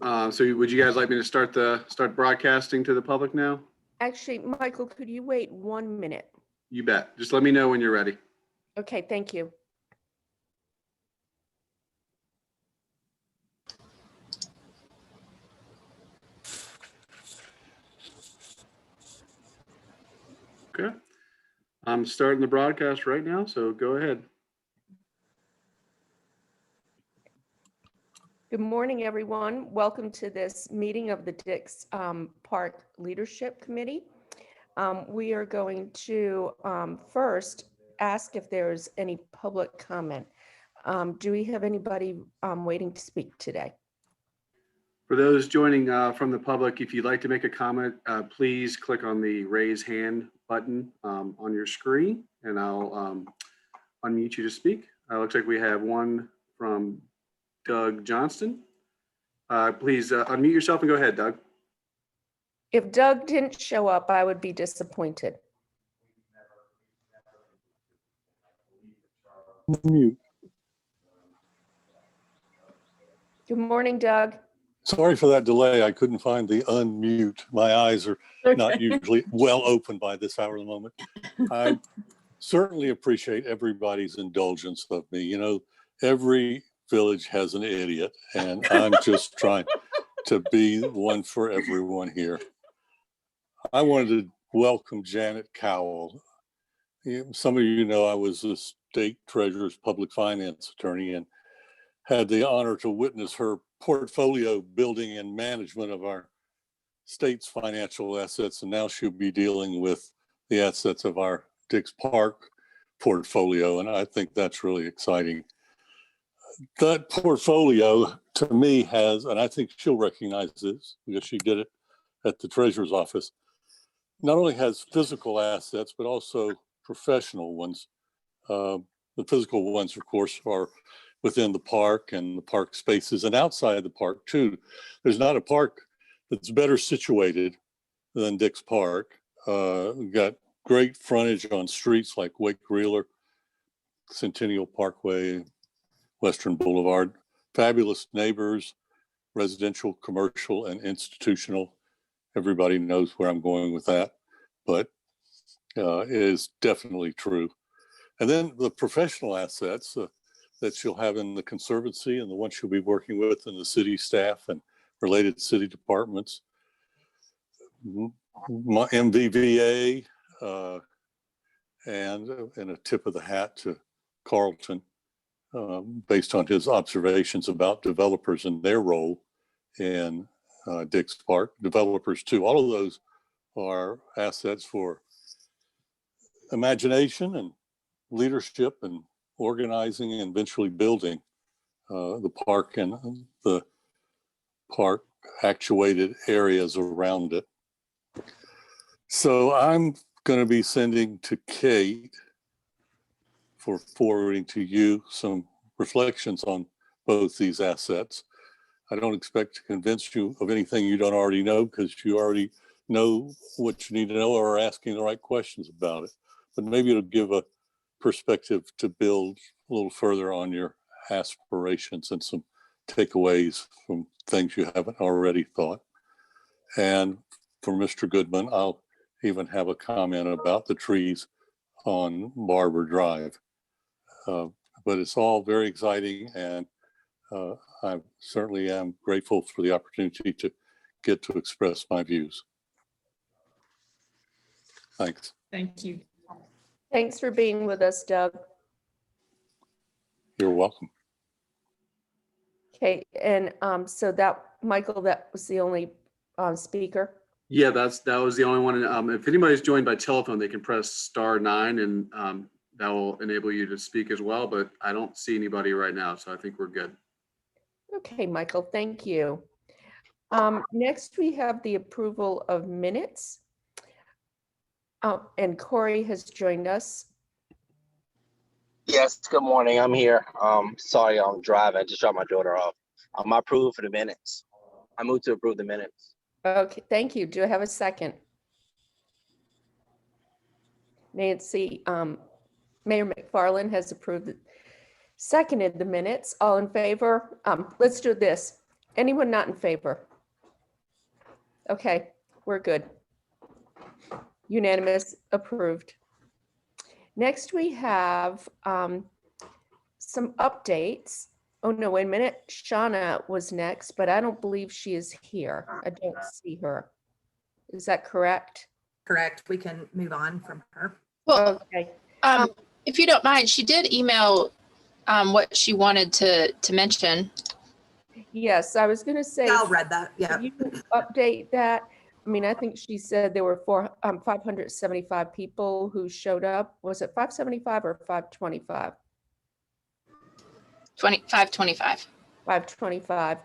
So would you guys like me to start broadcasting to the public now? Actually, Michael, could you wait 1 minute? You bet. Just let me know when you're ready. Okay, thank you. Okay. I'm starting the broadcast right now, so go ahead. Good morning, everyone. Welcome to this meeting of the Dix Park Leadership Committee. We are going to first ask if there's any public comment. Do we have anybody waiting to speak today? For those joining from the public, if you'd like to make a comment, please click on the raise hand button on your screen, and I'll unmute you to speak. Looks like we have one from Doug Johnston. Please unmute yourself and go ahead, Doug. If Doug didn't show up, I would be disappointed. Mute. Good morning, Doug. Sorry for that delay. I couldn't find the unmute. My eyes are not usually well open by this hour of the moment. I certainly appreciate everybody's indulgence of me. You know, every village has an idiot, and I'm just trying to be one for everyone here. I wanted to welcome Janet Cowell. Some of you know I was the state treasurer's public finance attorney and had the honor to witness her portfolio building and management of our state's financial assets, and now she'll be dealing with the assets of our Dix Park portfolio, and I think that's really exciting. That portfolio to me has, and I think she'll recognize this because she did it at the treasurer's office, not only has physical assets, but also professional ones. The physical ones, of course, are within the park and the park spaces and outside the park too. There's not a park that's better situated than Dix Park. We've got great frontage on streets like Wake Reeler, Centennial Parkway, Western Boulevard, fabulous neighbors, residential, commercial, and institutional. Everybody knows where I'm going with that, but it is definitely true. And then the professional assets that she'll have in the Conservancy and the ones she'll be working with in the city staff and related city departments. My MVVA and a tip of the hat to Carlton based on his observations about developers and their role in Dix Park. Developers too, all of those are assets for imagination and leadership and organizing and eventually building the park and the park actuated areas around it. So I'm going to be sending to Kate for forwarding to you some reflections on both these assets. I don't expect to convince you of anything you don't already know because you already know what you need to know or are asking the right questions about it. But maybe it'll give a perspective to build a little further on your aspirations and some takeaways from things you haven't already thought. And for Mr. Goodman, I'll even have a comment about the trees on Barber Drive. But it's all very exciting, and I certainly am grateful for the opportunity to get to express my views. Thanks. Thank you. Thanks for being with us, Doug. You're welcome. Okay, and so that, Michael, that was the only speaker? Yeah, that was the only one. If anybody's joined by telephone, they can press *9 and that will enable you to speak as well, but I don't see anybody right now, so I think we're good. Okay, Michael, thank you. Next, we have the approval of minutes. And Corey has joined us. Yes, good morning. I'm here. Sorry, I'm driving. I just dropped my daughter off. I'm approved for the minutes. I moved to approve the minutes. Okay, thank you. Do I have a second? Nancy, Mayor McFarland has seconded the minutes. All in favor? Let's do this. Anyone not in favor? Okay, we're good. Unanimous, approved. Next, we have some updates. Oh, no, wait a minute. Shauna was next, but I don't believe she is here. I don't see her. Is that correct? Correct. We can move on from her. Well, Okay. if you don't mind, she did email what she wanted to mention. Yes, I was going to say, I'll read that. Yeah. can you update that? I mean, I think she said there were 575 people who showed up. Was it 575 or 525? 525. 525.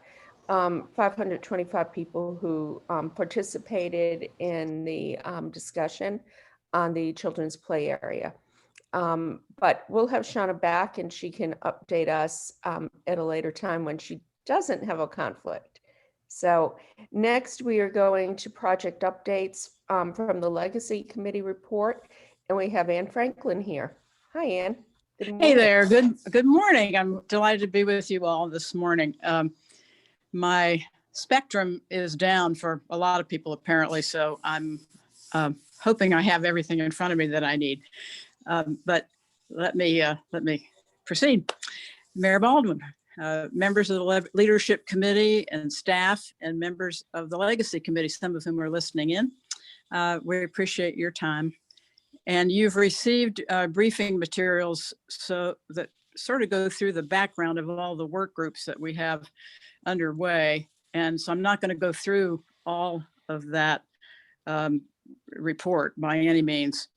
525 people who participated in the discussion on the children's play area. But we'll have Shauna back and she can update us at a later time when she doesn't have a conflict. So next we are going to project updates from the Legacy Committee report. And we have Anne Franklin here. Hi, Anne. Good Hey morning. there. Good morning. I'm delighted to be with you all this morning. My spectrum is down for a lot of people apparently, so I'm hoping I have everything in front of me that I need. But let me proceed. Mayor Baldwin, members of the Leadership Committee and staff and members of the Legacy Committee, some of whom are listening in. We appreciate your time. And you've received briefing materials so that sort of go through the background of all the work groups that we have underway. And so I'm not going to go through all of that report by any means.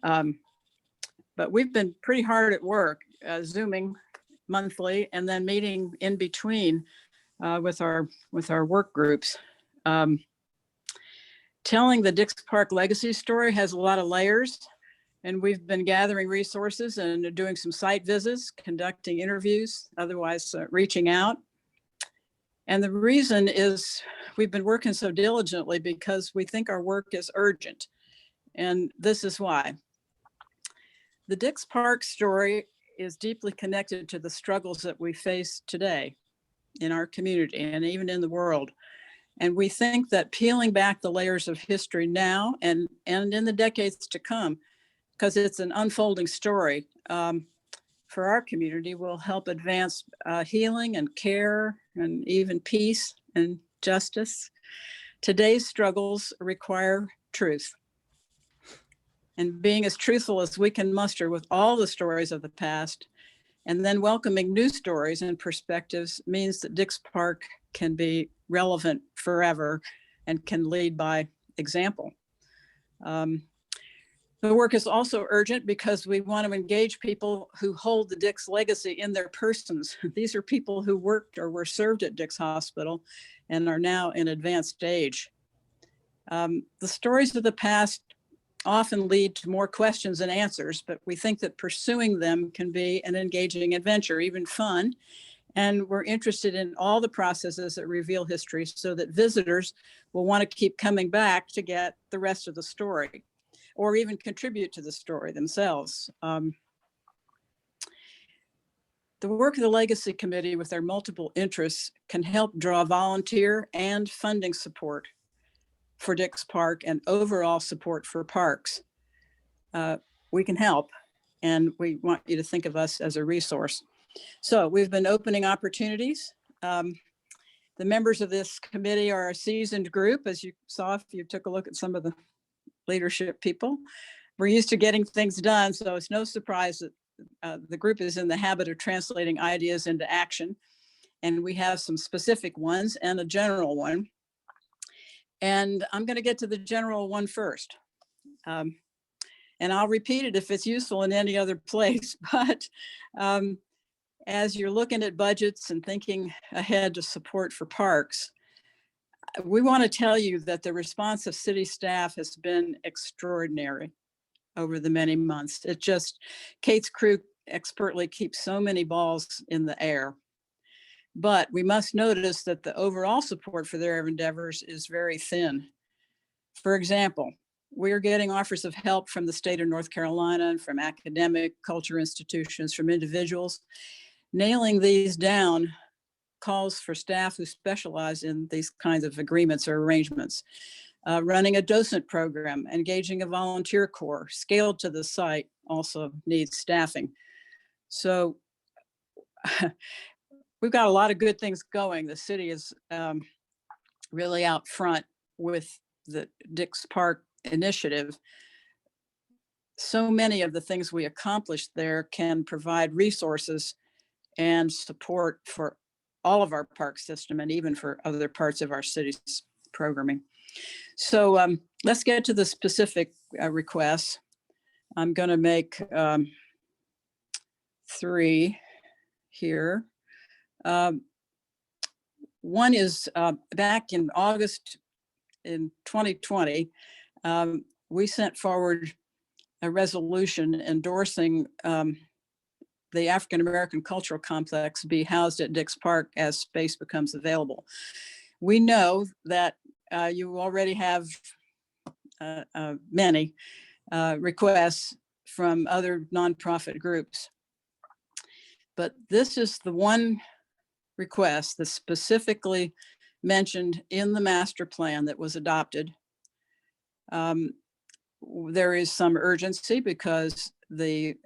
But we've been pretty hard at work, Zooming monthly and then meeting in between with our work groups. Telling the Dix Park legacy story has a lot of layers, and we've been gathering resources and doing some site visits, conducting interviews, otherwise reaching out. And the reason is we've been working so diligently because we think our work is urgent. And this is why. The Dix Park story is deeply connected to the struggles that we face today in our community and even in the world. And we think that peeling back the layers of history now and in the decades to come, because it's an unfolding story for our community, will help advance healing and care and even peace and justice. Today's struggles require truth. And being as truthful as we can muster with all the stories of the past, and then welcoming new stories and perspectives means that Dix Park can be relevant forever and can lead by example. The work is also urgent because we want to engage people who hold the Dix legacy in their persons. These are people who worked or were served at Dix Hospital and are now in advanced age. The stories of the past often lead to more questions than answers, but we think that pursuing them can be an engaging adventure, even fun. And we're interested in all the processes that reveal history so that visitors will want to keep coming back to get the rest of the story or even contribute to the story themselves. The work of the Legacy Committee with their multiple interests can help draw volunteer and funding support for Dix Park and overall support for parks. We can help, and we want you to think of us as a resource. So we've been opening opportunities. The members of this committee are a seasoned group, as you saw if you took a look at some of the leadership people. We're used to getting things done, so it's no surprise that the group is in the habit of translating ideas into action. And we have some specific ones and a general one. And I'm going to get to the general one first. And I'll repeat it if it's useful in any other place, but as you're looking at budgets and thinking ahead to support for parks, we want to tell you that the response of city staff has been extraordinary over the many months. It just, Kate's crew expertly keeps so many balls in the air. But we must notice that the overall support for their endeavors is very thin. For example, we're getting offers of help from the state of North Carolina and from academic culture institutions, from individuals. Nailing these down calls for staff who specialize in these kinds of agreements or arrangements. Running a docent program, engaging a volunteer corps, scaled to the site also needs staffing. So we've got a lot of good things going. The city is really out front with the Dix Park initiative. So many of the things we accomplished there can provide resources and support for all of our park system and even for other parts of our city's programming. So let's get to the specific requests. I'm going to make 3 here. One is back in August in 2020, we sent forward a resolution endorsing the African American Cultural Complex be housed at Dix Park as space becomes available. We know that you already have many requests from other nonprofit groups, but this is the one request that's specifically mentioned in the master plan that was adopted. There is some urgency because the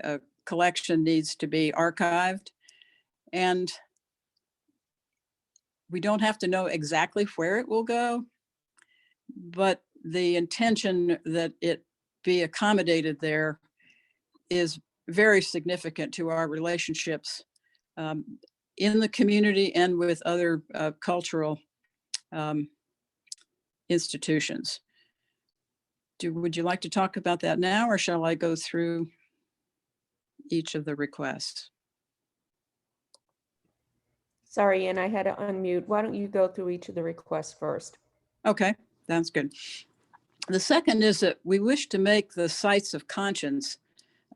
collection needs to be archived, and we don't have to know exactly where it will go, but the intention that it be accommodated there is very significant to our relationships in the community and with other cultural institutions. Would you like to talk about that now, or shall I go through each of the requests? Sorry, Ann, I had to unmute. Why don't you go through each of the requests first? Okay, that's good. The second is that we wish to make the sites of conscience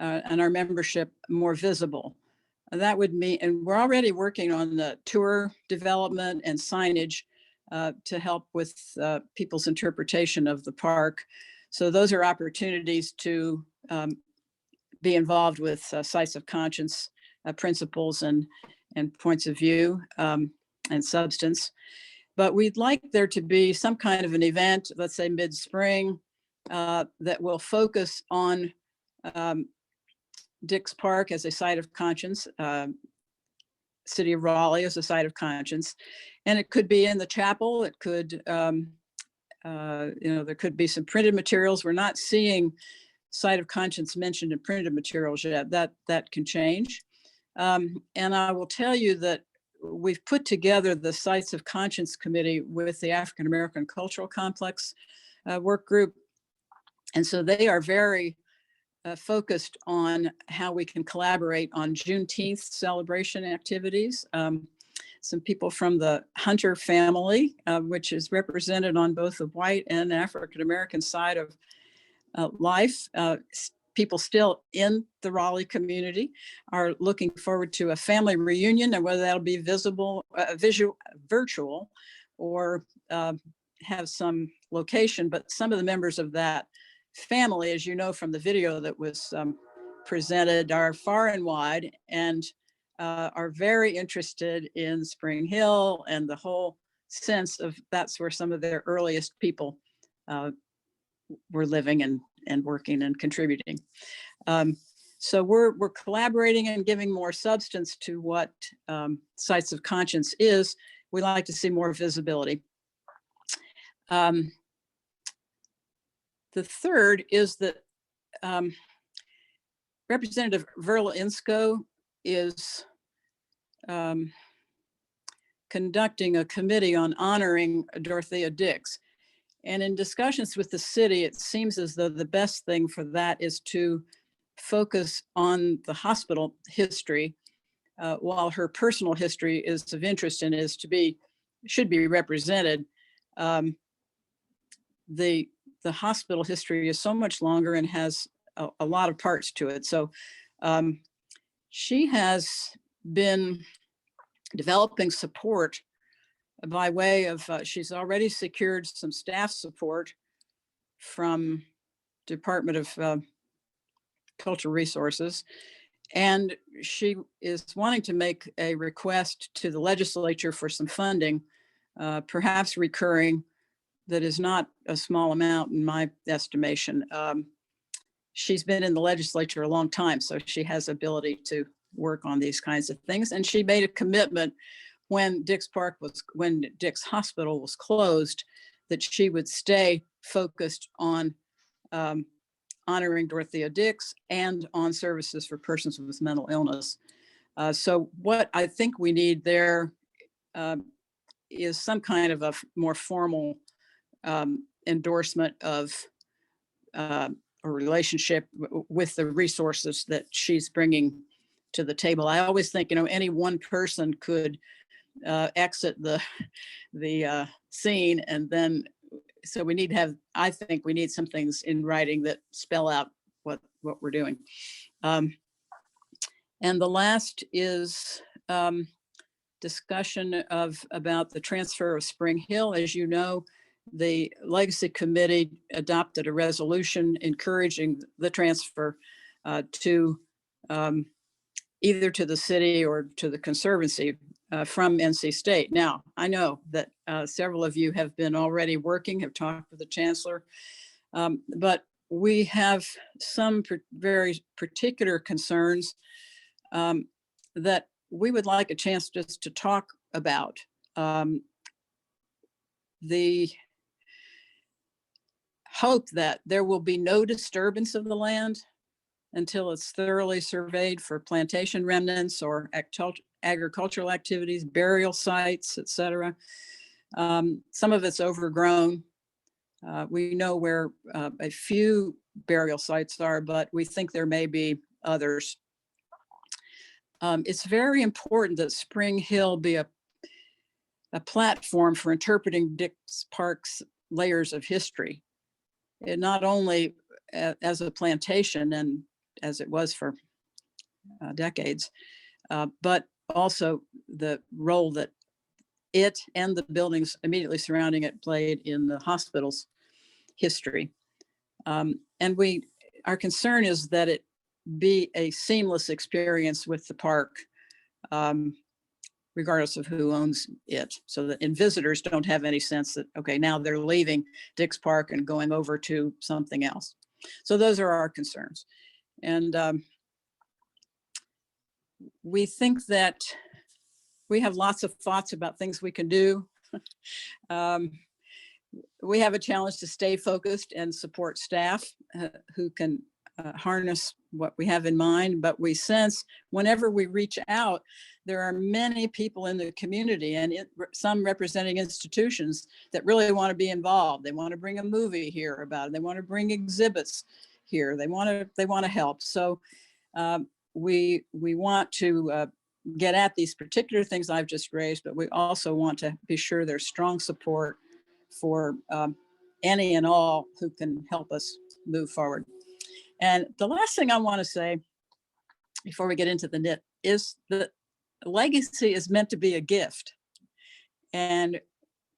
and our membership more visible. That would mean, and we're already working on the tour development and signage to help with people's interpretation of the park. So those are opportunities to be involved with sites of conscience principles and points of view and substance. But we'd like there to be some kind of an event, let's say mid-spring, that will focus on Dix Park as a site of conscience, City of Raleigh as a site of conscience. And it could be in the chapel, it could, there could be some printed materials. We're not seeing site of conscience mentioned in printed materials yet. That can change. And I will tell you that we've put together the Sites of Conscience Committee with the African American Cultural Complex work group. And so they are very focused on how we can collaborate on Juneteenth celebration activities. Some people from the Hunter family, which is represented on both the white and African American side of life. People still in the Raleigh community are looking forward to a family reunion, and whether that'll be visible, virtual, or have some location. But some of the members of that family, as you know from the video that was presented, are far and wide and are very interested in Spring Hill and the whole sense of that's where some of their earliest people were living and working and contributing. So we're collaborating and giving more substance to what Sites of Conscience is. We like to see more visibility. The third is that Representative Verla Insco is conducting a committee on honoring Dorothea Dix. And in discussions with the city, it seems as though the best thing for that is to focus on the hospital history, while her personal history is of interest and should be represented. The hospital history is so much longer and has a lot of parts to it. So she has been developing support by way of, she's already secured some staff support from Department of Cultural Resources. And she is wanting to make a request to the legislature for some funding, perhaps recurring, that is not a small amount in my estimation. She's been in the legislature a long time, so she has ability to work on these kinds of things. And she made a commitment when Dix Hospital was closed, that she would stay focused on honoring Dorothea Dix and on services for persons with mental illness. So what I think we need there is some kind of a more formal endorsement of a relationship with the resources that she's bringing to the table. I always think, any one person could exit the scene, and then so we need to have, I think we need some things in writing that spell out what we're doing. And the last is discussion about the transfer of Spring Hill. As you know, the Legacy Committee adopted a resolution encouraging the transfer to either to the city or to the Conservancy from NC State. Now, I know that several of you have been already working, have talked with the Chancellor, but we have some very particular concerns that we would like a chance just to talk about. The hope that there will be no disturbance of the land until it's thoroughly surveyed for plantation remnants or agricultural activities, burial sites, etc. Some of it's overgrown. We know where a few burial sites are, but we think there may be others. It's very important that Spring Hill be a platform for interpreting Dix Park's layers of history. It not only as a plantation and as it was for decades, but also the role that it and the buildings immediately surrounding it played in the hospital's history. And our concern is that it be a seamless experience with the park, regardless of who owns it, so that visitors don't have any sense that, okay, now they're leaving Dix Park and going over to something else. So those are our concerns. And we think that we have lots of thoughts about things we can do. We have a challenge to stay focused and support staff who can harness what we have in mind, but we sense whenever we reach out, there are many people in the community and some representing institutions that really want to be involved. They want to bring a movie here about it. They want to bring exhibits here. They want to help. So we want to get at these particular things I've just raised, but we also want to be sure there's strong support for any and all who can help us move forward. And the last thing I want to say before we get into the nit is that legacy is meant to be a gift. And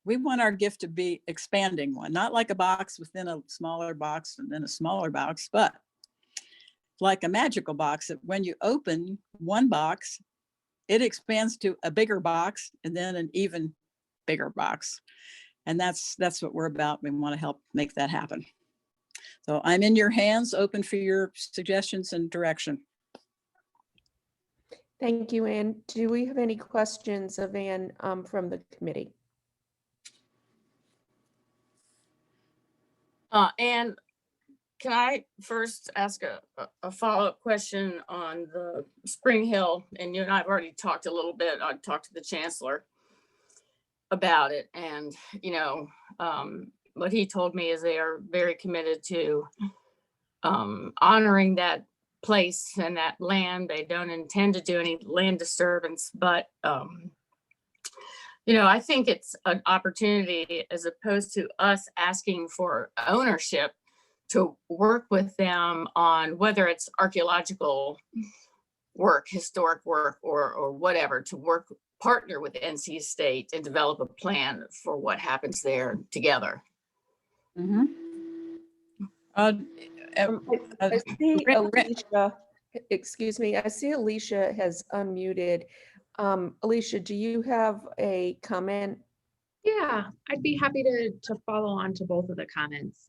we want our gift to be expanding one, not like a box within a smaller box and then a smaller box, but like a magical box that when you open one box, it expands to a bigger box and then an even bigger box. And that's what we're about. We want to help make that happen. So I'm in your hands, open for your suggestions and direction. Thank you, Ann. Do we have any questions of Ann from the committee? And can I first ask a follow-up question on the Spring Hill? And you and I have already talked a little bit. I talked to the Chancellor about it, and what he told me is they are very committed to honoring that place and that land. They don't intend to do any land disturbance, but I think it's an opportunity, as opposed to us asking for ownership, to work with them on whether it's archaeological work, historic work, or whatever, to partner with NC State and develop a plan for what happens there together. I see Alicia Excuse me, I see Alicia has unmuted. Alicia, do you have a comment? Yeah, I'd be happy to follow on to both of the comments,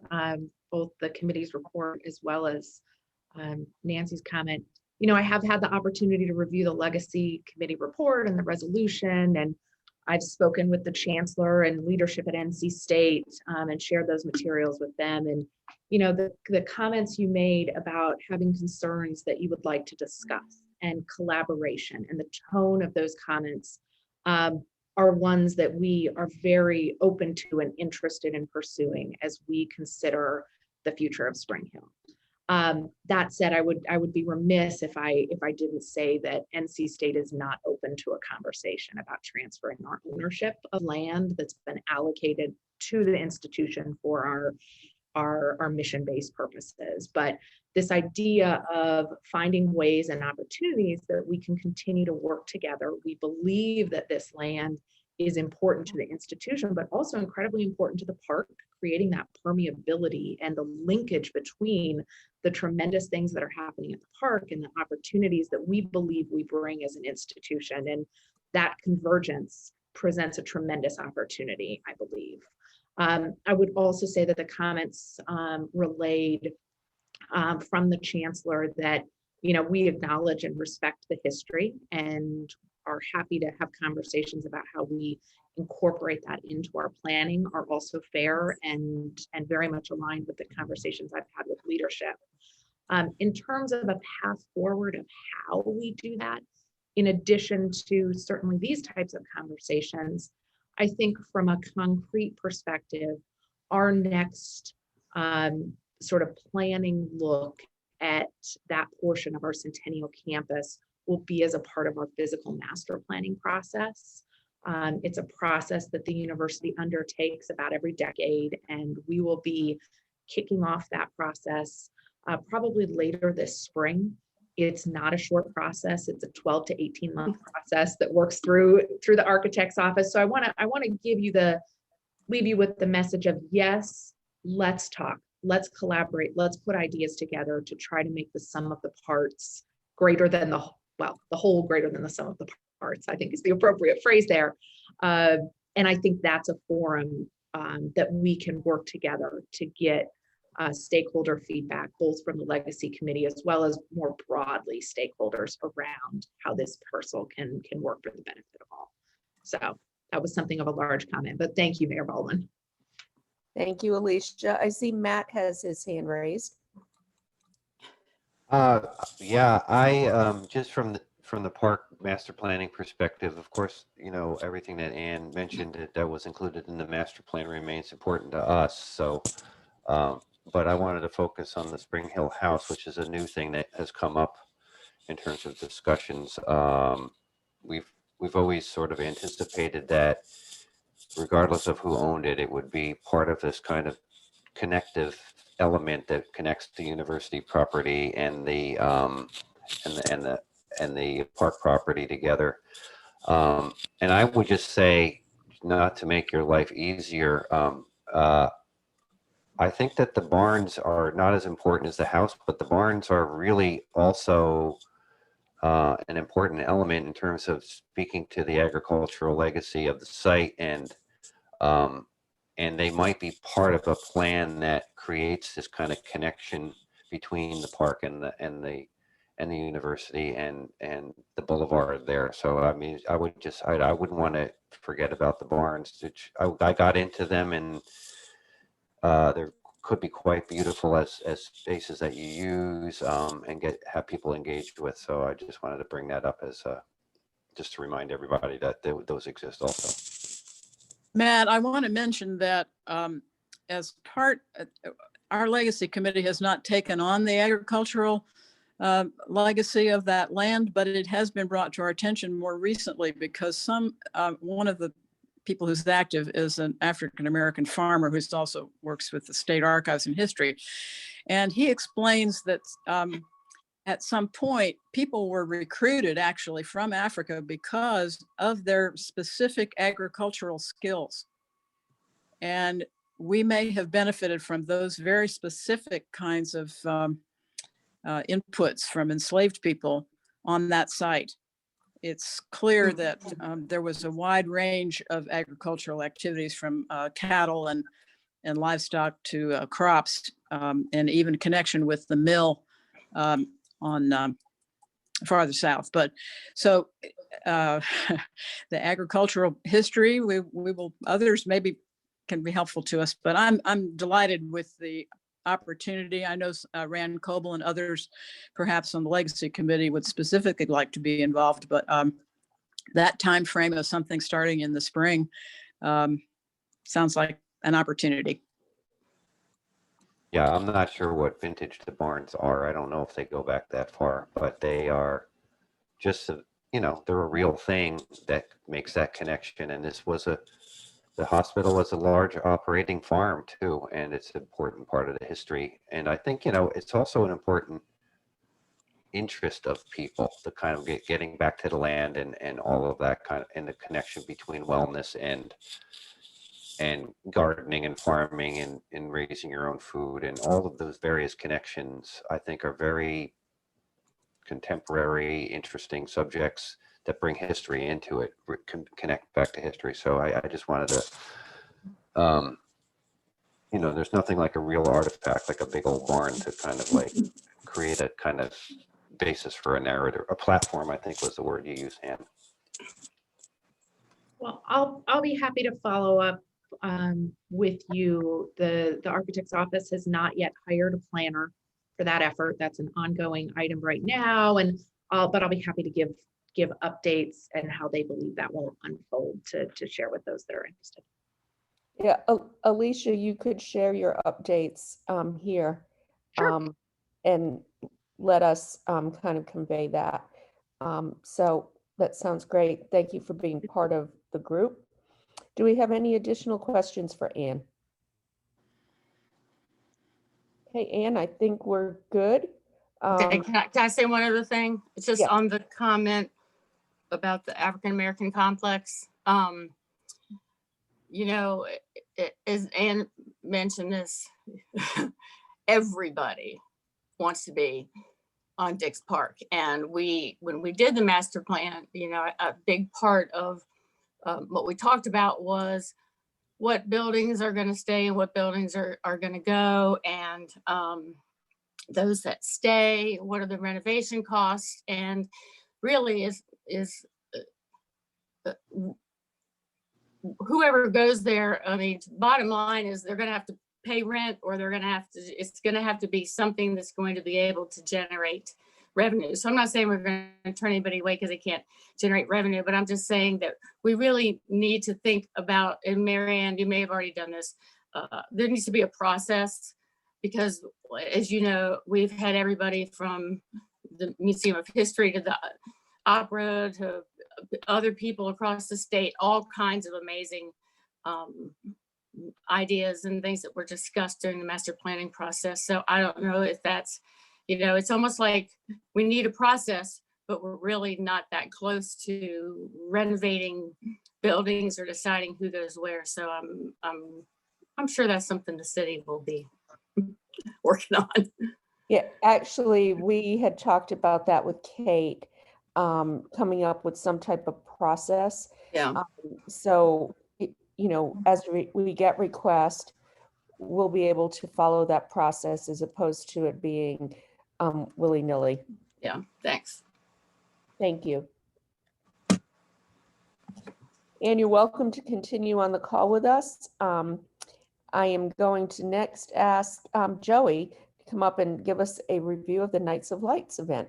both the committee's report as well as Nancy's comment. You know, I have had the opportunity to review the legacy committee report and the resolution, and I've spoken with the chancellor and leadership at NC State and shared those materials with them. And, you know, the comments you made about having concerns that you would like to discuss and collaboration and the tone of those comments are ones that we are very open to and interested in pursuing as we consider the future of Spring Hill. That said, I would be remiss if I didn't say that NC State is not open to a conversation about transferring our ownership of land that's been allocated to the institution for our mission-based purposes. But this idea of finding ways and opportunities that we can continue to work together. We believe that this land is important to the institution, but also incredibly important to the park, creating that permeability and the linkage between the tremendous things that are happening at the park and the opportunities that we believe we bring as an institution. And that convergence presents a tremendous opportunity, I believe. I would also say that the comments relayed from the chancellor that, you know, we acknowledge and respect the history and are happy to have conversations about how we incorporate that into our planning are also fair and very much aligned with the conversations I've had with leadership. In terms of a path forward of how we do that, in addition to certainly these types of conversations, I think from a concrete perspective, our next sort of planning look at that portion of our Centennial campus will be as a part of our physical master planning process. It's a process that the university undertakes about every decade, and we will be kicking off that process probably later this spring. It's not a short process. It's a 12 to 18 month process that works through the architect's office. So I want to leave you with the message of, yes, let's talk, let's collaborate, let's put ideas together to try to make the sum of the parts greater than the whole greater than the sum of the parts, I think is the appropriate phrase there. And I think that's a forum that we can work together to get stakeholder feedback, both from the legacy committee as well as more broadly stakeholders around how this parcel can work for the benefit of all. So that was something of a large comment, but thank you, Mayor Baldwin. Thank you, Alicia. I see Matt has his hand raised. Yeah, I just from the park master planning perspective, of course, you know, everything that Ann mentioned that was included in the master plan remains important to us. So, but I wanted to focus on the Spring Hill House, which is a new thing that has come up in terms of discussions. We've always sort of anticipated that regardless of who owned it, it would be part of this kind of connective element that connects the university property and the park property together. And I would just say, not to make your life easier, I think that the barns are not as important as the house, but the barns are really also an important element in terms of speaking to the agricultural legacy of the site, and they might be part of a plan that creates this kind of connection between the park and the university and the boulevard there. So I mean, I wouldn't want to forget about the barns. I got into them, and they're could be quite beautiful as spaces that you use and have people engaged with. So I just wanted to bring that up as just to remind everybody that those exist also. Matt, I want to mention that as part, our legacy committee has not taken on the agricultural legacy of that land, but it has been brought to our attention more recently because one of the people who's active is an African-American farmer who also works with the State Archives and History. And he explains that at some point, people were recruited actually from Africa because of their specific agricultural skills. And we may have benefited from those very specific kinds of inputs from enslaved people on that site. It's clear that there was a wide range of agricultural activities from cattle and livestock to crops, and even connection with the mill on farther south. But so the agricultural history, we will, others maybe can be helpful to us, but I'm delighted with the opportunity. I know Rand Coble and others perhaps on the Legacy Committee would specifically like to be involved, but that time frame of something starting in the spring sounds like an opportunity. Yeah, I'm not sure what vintage the barns are. I don't know if they go back that far, but they are just, they're a real thing that makes that connection. And this was the hospital was a large operating farm too, and it's an important part of the history. And I think, it's also an important interest of people, the kind of getting back to the land and all of that kind of, and the connection between wellness and gardening and farming and raising your own food, and all of those various connections, I think, are very contemporary, interesting subjects that bring history into it, connect back to history. So I just wanted to, there's nothing like a real artifact, like a big old barn, to kind of like create a kind of basis for a narrative, a platform, I think was the word you used, Anne. Well, I'll be happy to follow up with you. The architect's office has not yet hired a planner for that effort. That's an ongoing item right now, but I'll be happy to give updates and how they believe that will unfold to share with those that are interested. Yeah, Alicia, you could share your updates here. Sure. And let us kind of convey that. So that sounds great. Thank you for being part of the group. Do we have any additional questions for Anne? Okay, Anne, I think we're good. Okay, can I say one other thing? It's just Yeah. on the comment about the African-American complex. As Anne mentioned this, everybody wants to be on Dix Park. And when we did the master plan, a big part of what we talked about was what buildings are going to stay and what buildings are going to go. And those that stay, what are the renovation costs? And really is whoever goes there, bottom line is they're going to have to pay rent, or it's going to have to be something that's going to be able to generate revenue. So I'm not saying we're going to turn anybody away because they can't generate revenue, but I'm just saying that we really need to think about, and Marianne, you may have already done this, there needs to be a process, because as you know, we've had everybody from the Museum of History to the opera to other people across the state, all kinds of amazing ideas and things that were discussed during the master planning process. So I don't know if that's, it's almost like we need a process, but we're really not that close to renovating buildings or deciding who goes where. So I'm sure that's something the city will be working on. Yeah, actually, we had talked about that with Kate, coming up with some type of process. Yeah. So, as we get requests, we'll be able to follow that process as opposed to it being willy-nilly. Yeah, thanks. Thank you. And you're welcome to continue on the call with us. I am going to next ask Joey to come up and give us a review of the Nights of Lights event.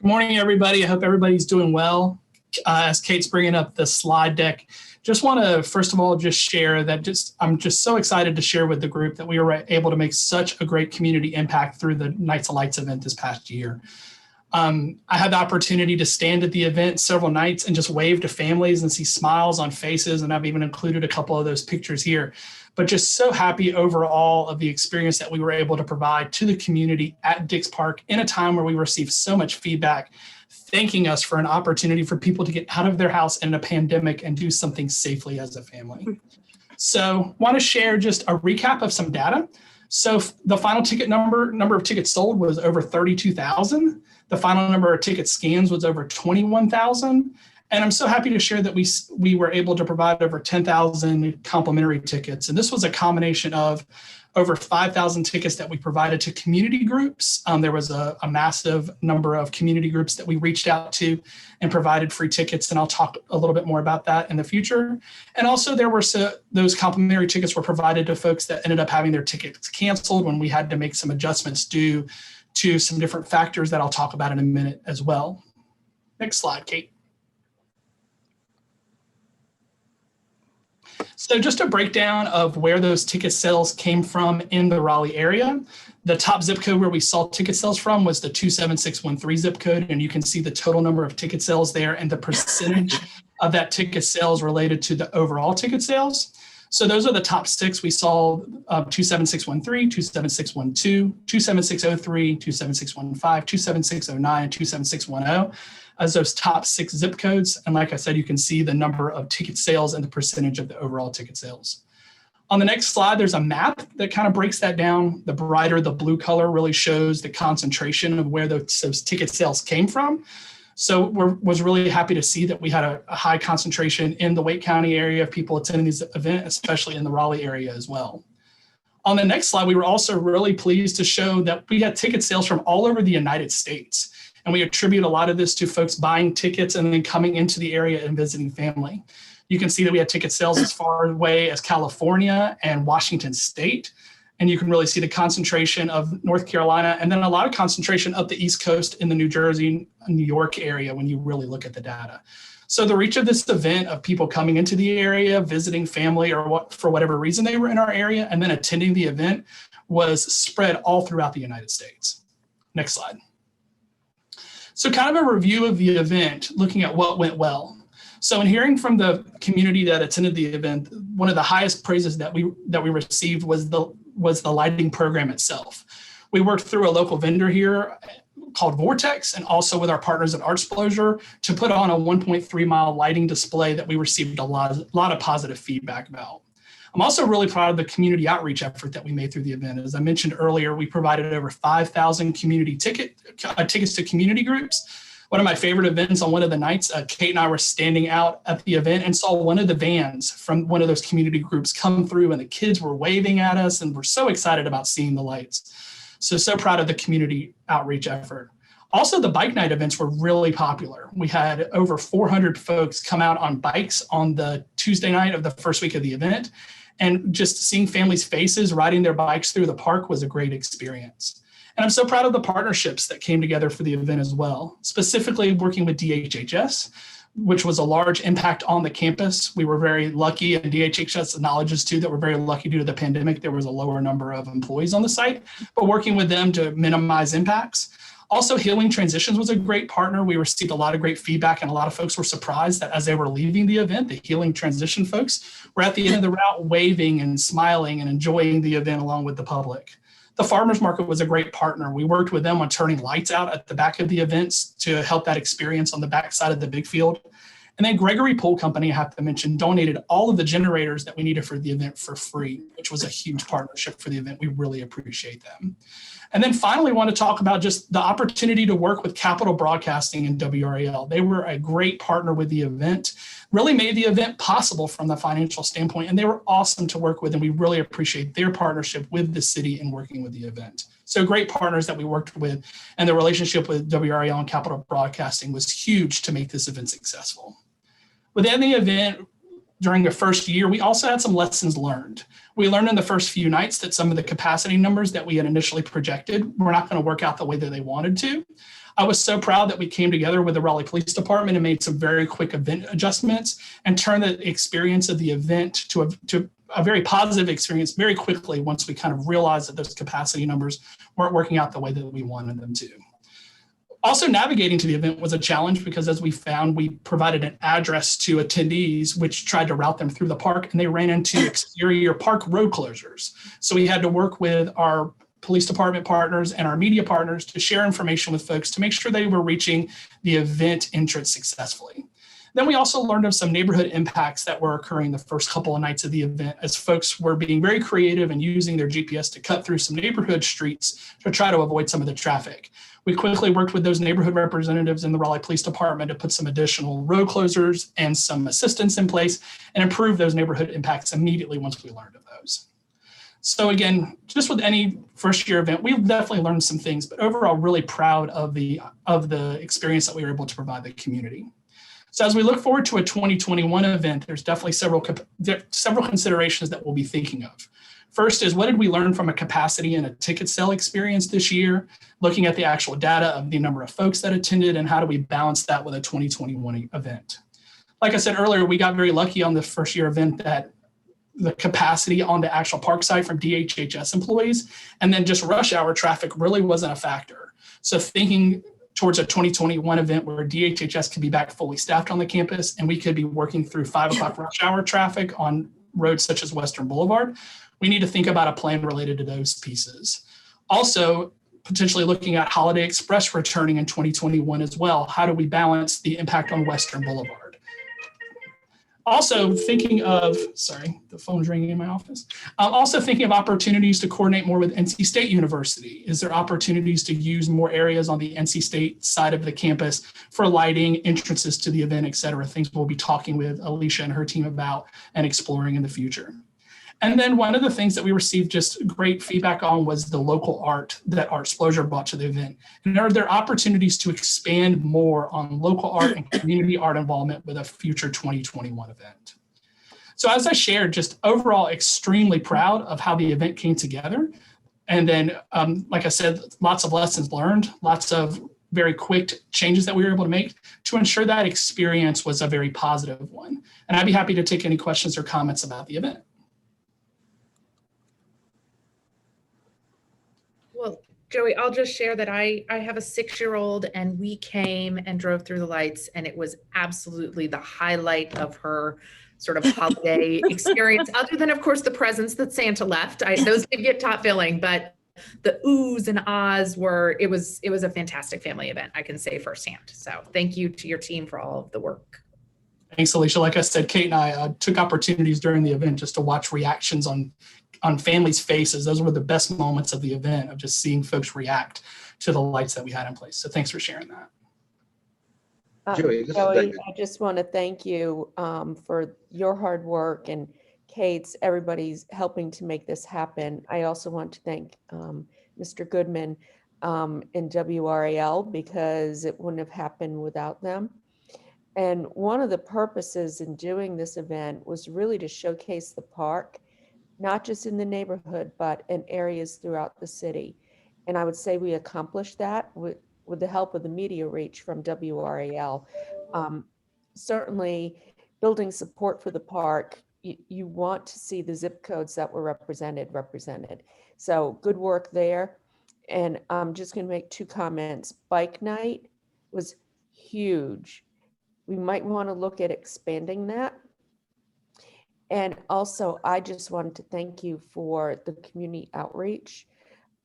Good morning, everybody. I hope everybody's doing well. As Kate's bringing up the slide deck, just want to first of all just share that I'm just so excited to share with the group that we were able to make such a great community impact through the Nights of Lights event this past year. I had the opportunity to stand at the event several nights and just wave to families and see smiles on faces, and I've even included a couple of those pictures here. But just so happy overall of the experience that we were able to provide to the community at Dix Park in a time where we received so much feedback, thanking us for an opportunity for people to get out of their house in a pandemic and do something safely as a family. So want to share just a recap of some data. So the final ticket number of tickets sold was over 32,000. The final number of ticket scans was over 21,000. And I'm so happy to share that we were able to provide over 10,000 complimentary tickets. And this was a combination of over 5,000 tickets that we provided to community groups. There was a massive number of community groups that we reached out to and provided free tickets. And I'll talk a little bit more about that in the future. And also there were those complimentary tickets were provided to folks that ended up having their tickets canceled when we had to make some adjustments due to some different factors that I'll talk about in a minute as well. Next slide, Kate. So just a breakdown of where those ticket sales came from in the Raleigh area. The top zip code where we saw ticket sales from was the 27613 zip code. And you can see the total number of ticket sales there and the percentage of that ticket sales related to the overall ticket sales. So those are the top six. We saw 27613, 27612, 27603, 27615, 27609, and 27610 as those top six zip codes. And like I said, you can see the number of ticket sales and the percentage of the overall ticket sales. On the next slide, there's a map that kind of breaks that down. The brighter the blue color really shows the concentration of where those ticket sales came from. So was really happy to see that we had a high concentration in the Wake County area of people attending this event, especially in the Raleigh area as well. On the next slide, we were also really pleased to show that we had ticket sales from all over the United States. And we attribute a lot of this to folks buying tickets and then coming into the area and visiting family. You can see that we had ticket sales as far away as California and Washington State. And you can really see the concentration of North Carolina and then a lot of concentration up the East Coast in the New Jersey, New York area when you really look at the data. So the reach of this event of people coming into the area, visiting family or for whatever reason they were in our area and then attending the event was spread all throughout the United States. Next slide. So kind of a review of the event, looking at what went well. So in hearing from the community that attended the event, one of the highest praises that we received was the lighting program itself. We worked through a local vendor here called Vortex and also with our partners at Artsplosure to put on a 1.3 mile lighting display that we received a lot of positive feedback about. I'm also really proud of the community outreach effort that we made through the event. As I mentioned earlier, we provided over 5,000 community tickets to community groups. One of my favorite events on one of the nights, Kate and I were standing out at the event and saw one of the vans from one of those community groups come through and the kids were waving at us and we're so excited about seeing the lights. So proud of the community outreach effort. Also, the bike night events were really popular. We had over 400 folks come out on bikes on the Tuesday night of the first week of the event. And just seeing families' faces riding their bikes through the park was a great experience. And I'm so proud of the partnerships that came together for the event as well, specifically working with DHHS, which was a large impact on the campus. We were very lucky, and DHHS acknowledges too that we're very lucky due to the pandemic. There was a lower number of employees on the site, but working with them to minimize impacts. Also, Healing Transitions was a great partner. We received a lot of great feedback and a lot of folks were surprised that as they were leaving the event, the Healing Transition folks were at the end of the route waving and smiling and enjoying the event along with the public. The farmers market was a great partner. We worked with them on turning lights out at the back of the events to help that experience on the back side of the big field. And then Gregory Pool Company, I have to mention, donated all of the generators that we needed for the event for free, which was a huge partnership for the event. We really appreciate them. And then finally, want to talk about just the opportunity to work with Capital Broadcasting and WRAL. They were a great partner with the event, really made the event possible from the financial standpoint, and they were awesome to work with, and we really appreciate their partnership with the city in working with the event. So great partners that we worked with, and the relationship with WRAL and Capital Broadcasting was huge to make this event successful. Within the event, during the first year, we also had some lessons learned. We learned in the first few nights that some of the capacity numbers that we had initially projected were not going to work out the way that they wanted to. I was so proud that we came together with the Raleigh Police Department and made some very quick event adjustments and turned the experience of the event to a very positive experience very quickly once we kind of realized that those capacity numbers weren't working out the way that we wanted them to. Also, navigating to the event was a challenge because, as we found, we provided an address to attendees which tried to route them through the park, and they ran into exterior park road closures. So we had to work with our police department partners and our media partners to share information with folks to make sure they were reaching the event entrance successfully. Then we also learned of some neighborhood impacts that were occurring the first couple of nights of the event as folks were being very creative and using their GPS to cut through some neighborhood streets to try to avoid some of the traffic. We quickly worked with those neighborhood representatives in the Raleigh Police Department to put some additional road closures and some assistance in place and improve those neighborhood impacts immediately once we learned of those. So again, just with any first year event, we've definitely learned some things, but overall really proud of the experience that we were able to provide the community. So as we look forward to a 2021 event, there's definitely several considerations that we'll be thinking of. First is, what did we learn from a capacity and a ticket sale experience this year? Looking at the actual data of the number of folks that attended, and how do we balance that with a 2021 event? Like I said earlier, we got very lucky on the first year event that the capacity on the actual park site from DHHS employees, and then just rush hour traffic really wasn't a factor. So thinking towards a 2021 event where DHHS could be back fully staffed on the campus, and we could be working through 5 o'clock rush hour traffic on roads such as Western Boulevard, we need to think about a plan related to those pieces. Also, potentially looking at Holiday Express returning in 2021 as well. How do we balance the impact on Western Boulevard? Also thinking of, sorry, the phone's ringing in my office. Also thinking of opportunities to coordinate more with NC State University. Is there opportunities to use more areas on the NC State side of the campus for lighting, entrances to the event, et cetera, things we'll be talking with Alicia and her team about and exploring in the future. And then one of the things that we received just great feedback on was the local art that Artsplosion brought to the event. And are there opportunities to expand more on local art and community art involvement with a future 2021 event? So as I shared, just overall extremely proud of how the event came together. And then, like I said, lots of lessons learned, lots of very quick changes that we were able to make to ensure that experience was a very positive one. And I'd be happy to take any questions or comments about the event. Well, Joey, I'll just share that I have a 6-year-old, and we came and drove through the lights, and it was absolutely the highlight of her sort of holiday experience, other than, of course, the presents that Santa left. Those did get top billing, but the oohs and ahs it was a fantastic family event, I can say firsthand. So thank you to your team for all of the work. Thanks, Alicia. Like I said, Kate and I took opportunities during the event just to watch reactions on families' faces. Those were the best moments of the event, of just seeing folks react to the lights that we had in place. So thanks for sharing that. Joey, I just want to thank you for your hard work, and Kate's, everybody's helping to make this happen. I also want to thank Mr. Goodman in WRAL, because it wouldn't have happened without them. And one of the purposes in doing this event was really to showcase the park, not just in the neighborhood, but in areas throughout the city. And I would say we accomplished that with the help of the media reach from WRAL. Certainly building support for the park, you want to see the zip codes that were represented. So good work there. And I'm just going to make 2 comments. Bike night was huge. We might want to look at expanding that. And also, I just wanted to thank you for the community outreach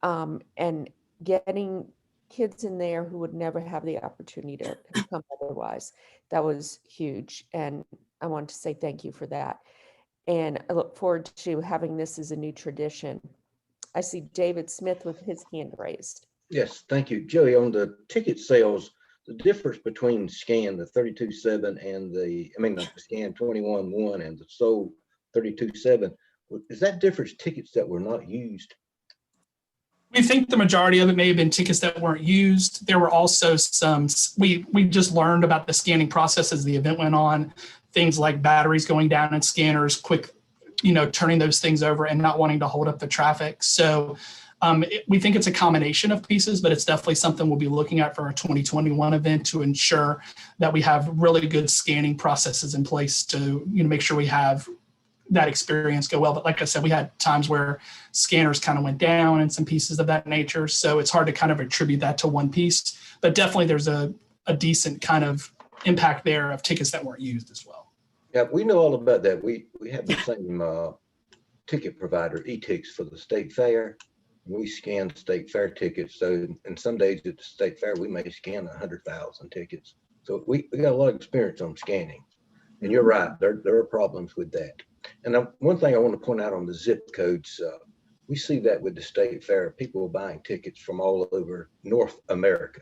and getting kids in there who would never have the opportunity to come otherwise. That was huge. And I want to say thank you for that. And I look forward to having this as a new tradition. I see David Smith with his hand raised. Yes, thank you. Joey, on the ticket sales, the difference between scan, the 32.7 and the scan 21.1 and the sold 32.7, is that difference tickets that were not used? We think the majority of it may have been tickets that weren't used. There were also some, we just learned about the scanning process as the event went on, things like batteries going down in scanners, quick, turning those things over and not wanting to hold up the traffic. So we think it's a combination of pieces, but it's definitely something we'll be looking at for our 2021 event to ensure that we have really good scanning processes in place to make sure we have that experience go well. But like I said, we had times where scanners kind of went down and some pieces of that nature. So it's hard to kind of attribute that to one piece, but definitely there's a decent kind of impact there of tickets that weren't used as well. Yeah, we know all about that. We have the same ticket provider, eTix, for the state fair. We scan state fair tickets. So in some days at the state fair, we may scan 100,000 tickets. So we got a lot of experience on scanning. And you're right, there are problems with that. And one thing I want to point out on the zip codes, we see that with the state fair, people buying tickets from all over North America.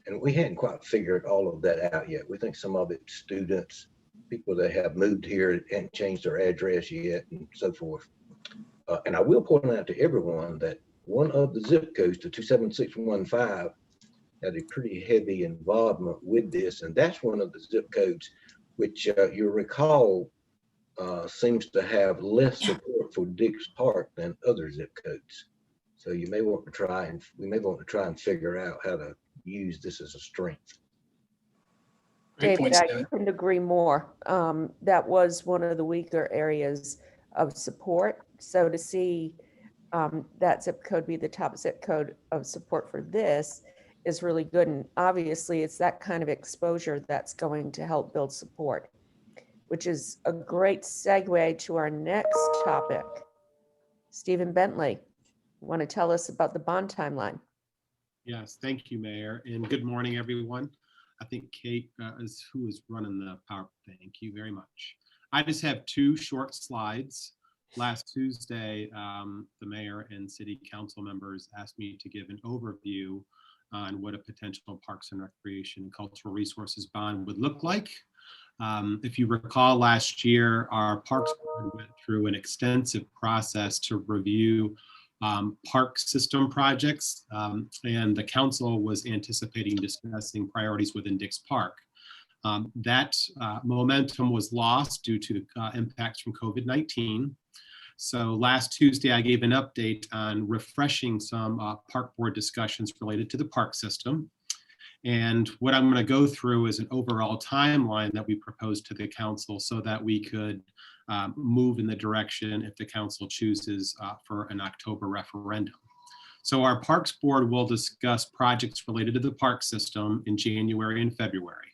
And we hadn't quite figured all of that out yet. We think some of it's students, people that have moved here and changed their address yet, and so forth. And I will point out to everyone that one of the zip codes, the 27615, had a pretty heavy involvement with this. And that's one of the zip codes which you'll recall seems to have less support for Dix Park than other zip codes. So you may want to try and figure out how to use this as a strength. Great David, points, I David. couldn't agree more. That was one of the weaker areas of support. So to see that zip code be the top zip code of support for this is really good. And obviously it's that kind of exposure that's going to help build support, which is a great segue to our next topic. Stephen Bentley, want to tell us about the bond timeline? Yes, thank you, Mayor, and good morning, everyone. I think Kate is who is running the power. Thank you very much. I just have two short slides. Last Tuesday, the mayor and city council members asked me to give an overview on what a potential Parks and Recreation and Cultural Resources bond would look like. If you recall, last year, our Parks Board went through an extensive process to review park system projects, and the council was anticipating discussing priorities within Dix Park. That momentum was lost due to the impacts from COVID-19. So last Tuesday, I gave an update on refreshing some park board discussions related to the park system. And what I'm going to go through is an overall timeline that we proposed to the council so that we could move in the direction if the council chooses for an October referendum. So our Parks Board will discuss projects related to the park system in January and February.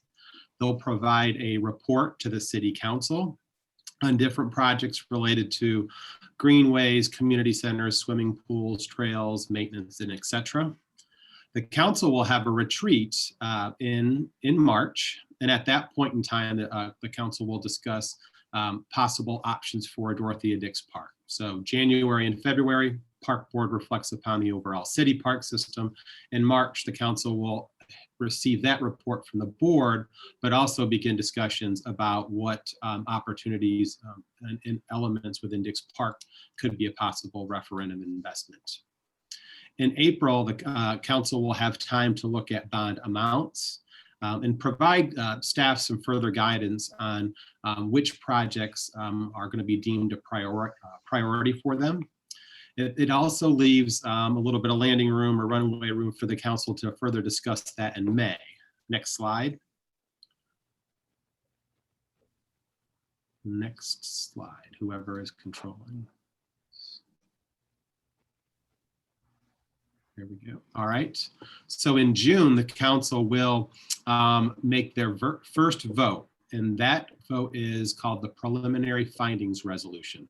They'll provide a report to the City Council on different projects related to greenways, community centers, swimming pools, trails, maintenance, and etc. The council will have a retreat in March, and at that point in time, the council will discuss possible options for Dorothea Dix Park. So January and February, Park Board reflects upon the overall city park system. In March, the council will receive that report from the board, but also begin discussions about what opportunities and elements within Dix Park could be a possible referendum investment. In April, the council will have time to look at bond amounts and provide staff some further guidance on which projects are going to be deemed a priority for them. It also leaves a little bit of landing room or runway room for the council to further discuss that in May. Next slide. Next slide, whoever is controlling. There we go. All right. So in June, the council will make their first vote, and that vote is called the Preliminary Findings Resolution.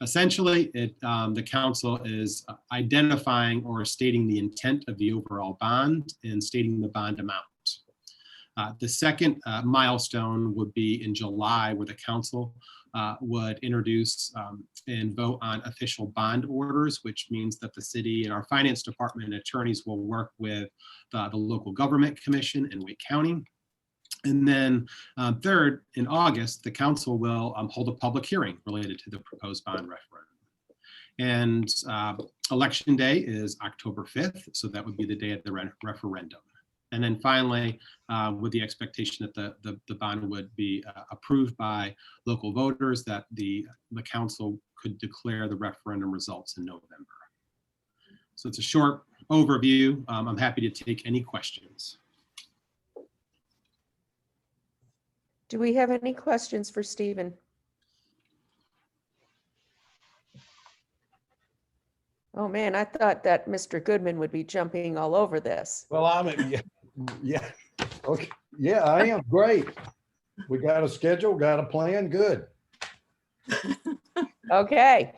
Essentially, the council is identifying or stating the intent of the overall bond and stating the bond amount. The second milestone would be in July, where the council would introduce and vote on official bond orders, which means that the city and our finance department attorneys will work with the local government commission in Wake County. And then third, in August, the council will hold a public hearing related to the proposed bond referendum. And election day is October 5th, so that would be the day of the referendum. And then finally, with the expectation that the bond would be approved by local voters, that the council could declare the referendum results in November. So it's a short overview. I'm happy to take any questions. Do we have any questions for Stephen? Oh man, I thought that Mr. Goodman would be jumping all over this. Well, yeah, okay, yeah, I am great. We got a schedule, got a plan, good. Okay,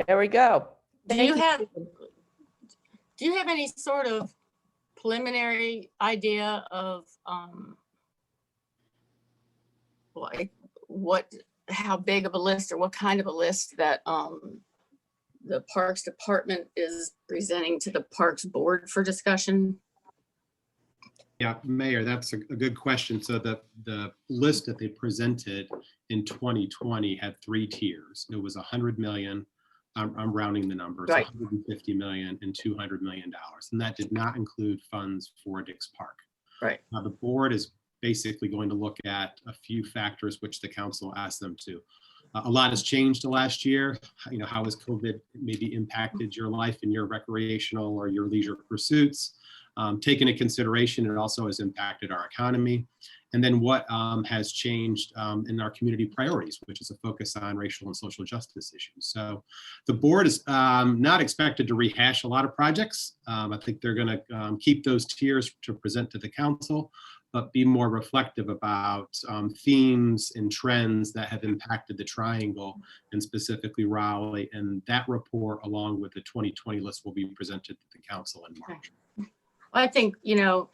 there we go. Do you have any sort of preliminary idea of like how big of a list or what kind of a list that the Parks Department is presenting to the Parks Board for discussion? Yeah, Mayor, that's a good question. So the list that they presented in 2020 had 3 tiers. It was 100 million. I'm rounding the numbers, Right. 150 million and $200 million. And that did not include funds for Dix Park. Right. Now the board is basically going to look at a few factors which the council asked them to. A lot has changed the last year. You know, how has COVID maybe impacted your life and your recreational or your leisure pursuits? Taken into consideration, it also has impacted our economy. And then what has changed in our community priorities, which is a focus on racial and social justice issues. So the board is not expected to rehash a lot of projects. I think they're going to keep those tiers to present to the council, but be more reflective about themes and trends that have impacted the triangle and specifically Raleigh. And that report, along with the 2020 list, will be presented to the council in March. I think, you know,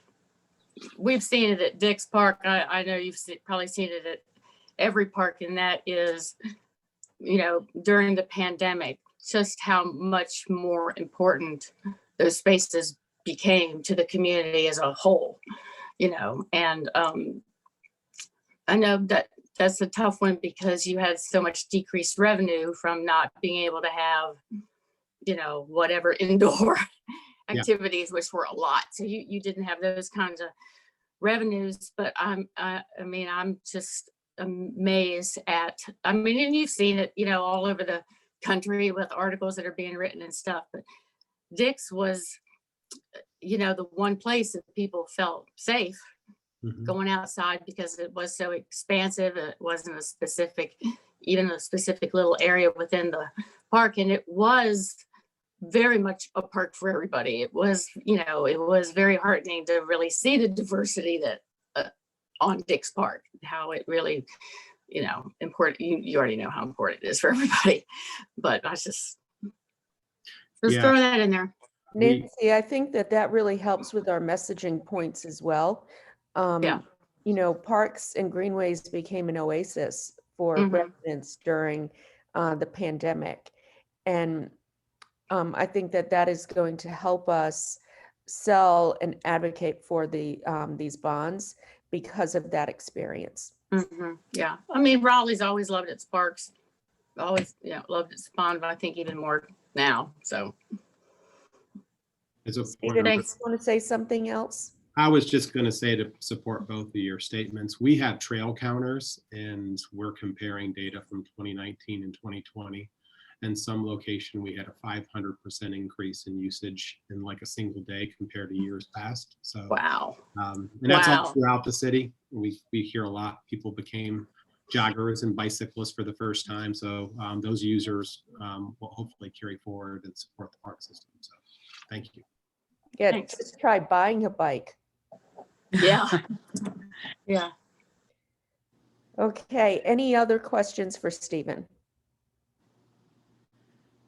we've seen it at Dix Park. I know you've probably seen it at every park, and that is, you know, during the pandemic, just how much more important those spaces became to the community as a whole, you know. And I know that that's a tough one because you had so much decreased revenue from not being able to have, you know, whatever indoor activities, which were a lot. So you didn't have those kinds of revenues, but I mean, I'm just amazed at, I mean, and you've seen it, you know, all over the country with articles that are being written and stuff, but Dix was, you know, the one place that people felt safe going outside because it was so expansive. It wasn't a specific, even a specific little area within the park. And it was very much a park for everybody. It was, you know, it was very heartening to really see the diversity that on Dix Park, how it really, you know, important. You already know how important it is for everybody, but I just throw that in there. Nancy, I think that really helps with our messaging points as well. You know, parks and greenways became an oasis for residents during the pandemic. And I think that is going to help us sell and advocate for these bonds because of that experience. Yeah, I mean, Raleigh's always loved its parks, always, you know, loved its bond, but I think even more now. So, Thanks. Want to say something else? I was just going to say, to support both of your statements, we have trail counters and we're comparing data from 2019 and 2020. In some location, we had a 500% increase in usage in like a single day compared to years past. So wow. And that's all throughout the city. We hear a lot. People became joggers and bicyclists for the first time. So those users will hopefully carry forward and support the park system. So thank you. Yeah, just try buying a bike. Yeah. Yeah. Okay, any other questions for Stephen?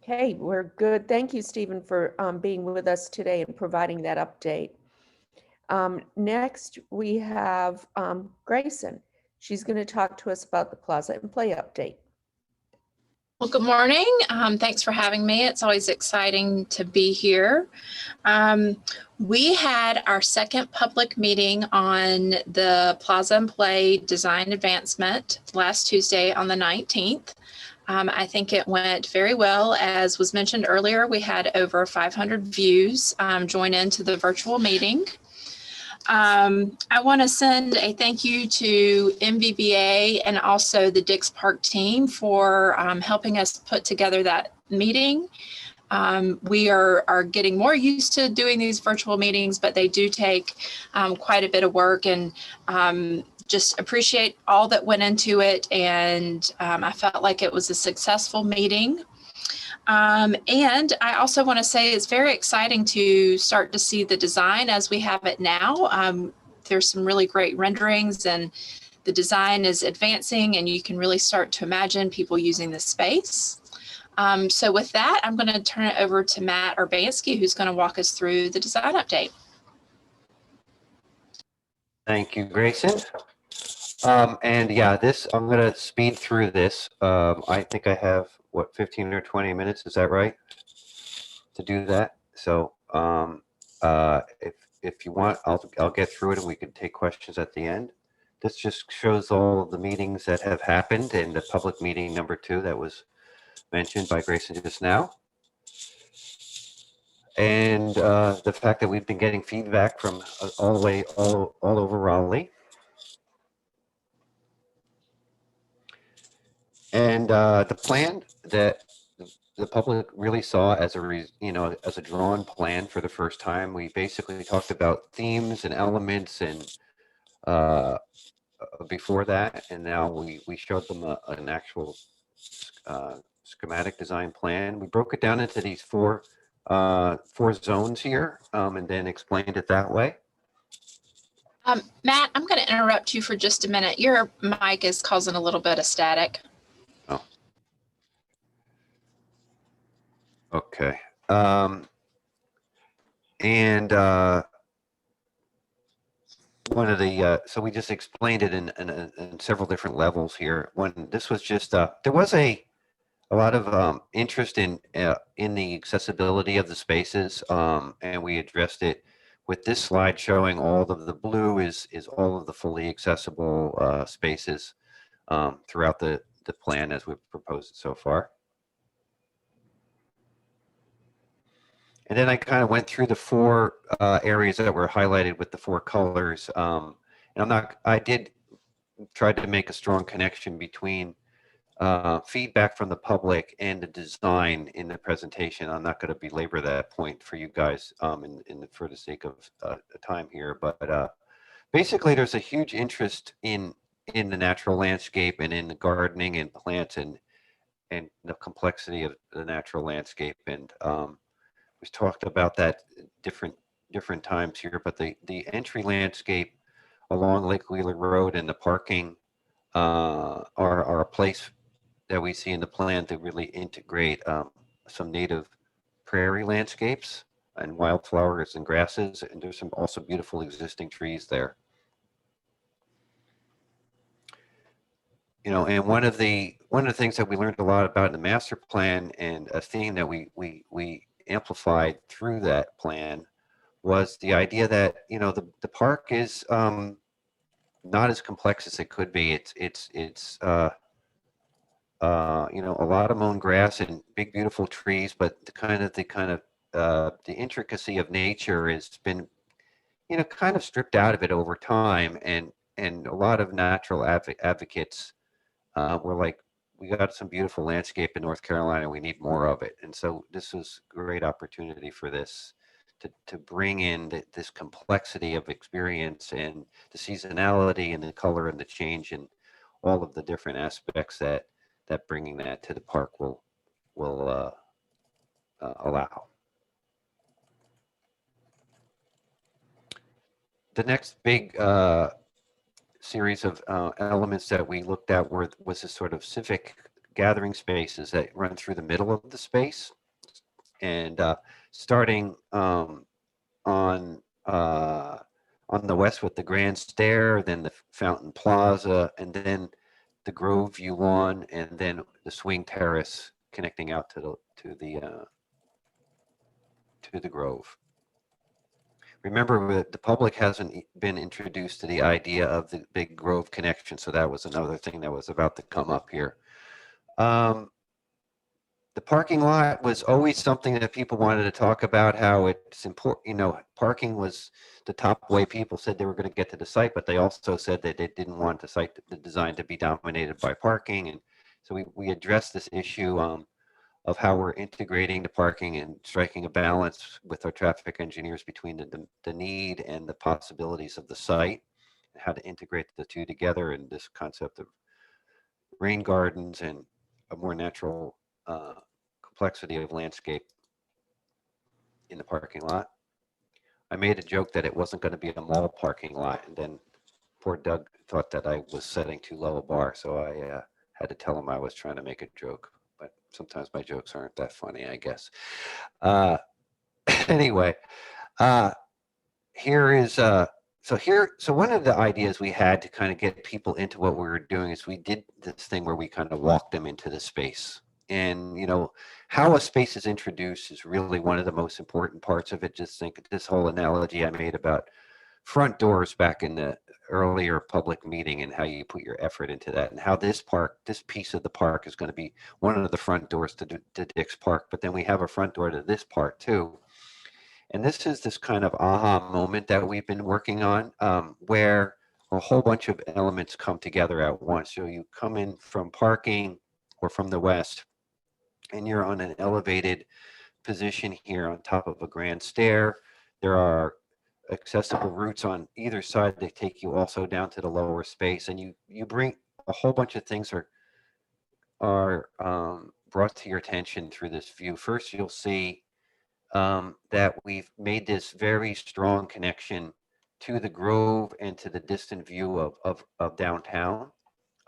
Okay, we're good. Thank you, Stephen, for being with us today and providing that update. Next, we have Grayson. She's going to talk to us about the Plaza and Play update. Well, good morning. Thanks for having me. It's always exciting to be here. We had our second public meeting on the Plaza and Play design advancement last Tuesday on the 19th. I think it went very well. As was mentioned earlier, we had over 500 views join into the virtual meeting. I want to send a thank you to MVBA and also the Dix Park team for helping us put together that meeting. We are getting more used to doing these virtual meetings, but they do take quite a bit of work, and just appreciate all that went into it. And I felt like it was a successful meeting. And I also want to say it's very exciting to start to see the design as we have it now. There's some really great renderings and the design is advancing, and you can really start to imagine people using the space. So with that, I'm going to turn it over to Matt Urbanski, who's going to walk us through the design update. Thank you, Grayson. And yeah, I'm going to speed through this. I think I have, what, 15 or 20 minutes, is that right? To do that. So if you want, I'll get through it and we can take questions at the end. This just shows all of the meetings that have happened and the public meeting number 2 that was mentioned by Grayson just now. And the fact that we've been getting feedback from all the way all over Raleigh. And the plan that the public really saw as as a drawn plan for the first time. We basically talked about themes and elements and before that, and now we showed them an actual schematic design plan. We broke it down into these four zones here, and then explained it that way. Matt, I'm going to interrupt you for just a minute. Your mic is causing a little bit of static. Oh. Okay. And one of the so we just explained it in several different levels here. When this was just there was a lot of interest in the accessibility of the spaces, and we addressed it with this slide showing all of the blue is all of the fully accessible spaces throughout the plan as we've proposed it so far. And then I kind of went through the 4 areas that were highlighted with the 4 colors. And I did try to make a strong connection between feedback from the public and the design in the presentation. I'm not going to belabor that point for you guys for the sake of time here, but basically there's a huge interest in the natural landscape and in the gardening and plants and the complexity of the natural landscape. And we've talked about that different times here, but the entry landscape along Lake Wheeler Road and the parking are a place that we see in the plan to really integrate some native prairie landscapes and wildflowers and grasses, and there's some also beautiful existing trees there. And one of the things that we learned a lot about in the master plan, and a theme that we amplified through that plan, was the idea that the park is not as complex as it could be. It's a lot of mown grass and big beautiful trees, but the intricacy of nature has been kind of stripped out of it over time, and a lot of natural advocates were like, we got some beautiful landscape in North Carolina, we need more of it. And so this was a great opportunity for this to bring in this complexity of experience and the seasonality and the color and the change and all of the different aspects that bringing that to the park will allow. The next big series of elements that we looked at was this sort of civic gathering spaces that run through the middle of the space, and starting on the west with the Grand Stair, then the Fountain Plaza, and then the Grove View Lawn, and then the Swing Terrace connecting out to the Grove. Remember that the public hasn't been introduced to the idea of the big Grove connection, so that was another thing that was about to come up here. The parking lot was always something that people wanted to talk about, how it's important. Parking was the top way people said they were going to get to the site, but they also said that they didn't want the design to be dominated by parking. And so we addressed this issue of how we're integrating the parking and striking a balance with our traffic engineers between the need and the possibilities of the site, and how to integrate the two together in this concept of rain gardens and a more natural complexity of landscape in the parking lot. I made a joke that it wasn't going to be a mall parking lot, and then poor Doug thought that I was setting too low a bar, so I had to tell him I was trying to make a joke. But sometimes my jokes aren't that funny, I guess. Anyway, here is So one of the ideas we had to kind of get people into what we were doing is we did this thing where we kind of walked them into the space. And, you know, how a space is introduced is really one of the most important parts of it. Just think of this whole analogy I made about front doors back in the earlier public meeting and how you put your effort into that, and how this piece of the park is going to be one of the front doors to Dix Park. But then we have a front door to this part too. And this is this kind of aha moment that we've been working on, where a whole bunch of elements come together at once. So you come in from parking or from the west, and you're on an elevated position here on top of a grand stair. There are accessible routes on either side that take you also down to the lower space, and you bring a whole bunch of things are brought to your attention through this view. First, you'll see that we've made this very strong connection to the Grove and to the distant view of downtown.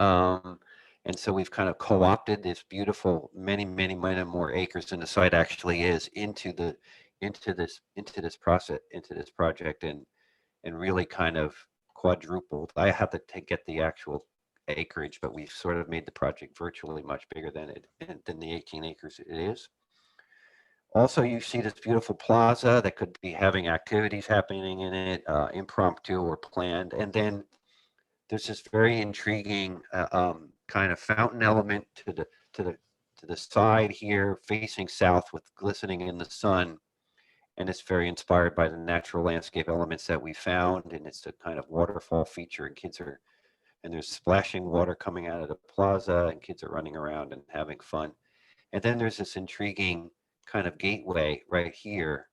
And so we've kind of co-opted this beautiful many more acres than the site actually is into this project, and really kind of quadrupled. I have to get the actual acreage, but we've sort of made the project virtually much bigger than the 18 acres it is. Also, you see this beautiful plaza that could be having activities happening in it, impromptu or planned. And then there's this very intriguing kind of fountain element to the side here, facing south with glistening in the sun. And it's very inspired by the natural landscape elements that we found. And it's a kind of waterfall feature, and there's splashing water coming out of the plaza, and kids are running around and having fun. And then there's this intriguing kind of gateway right here,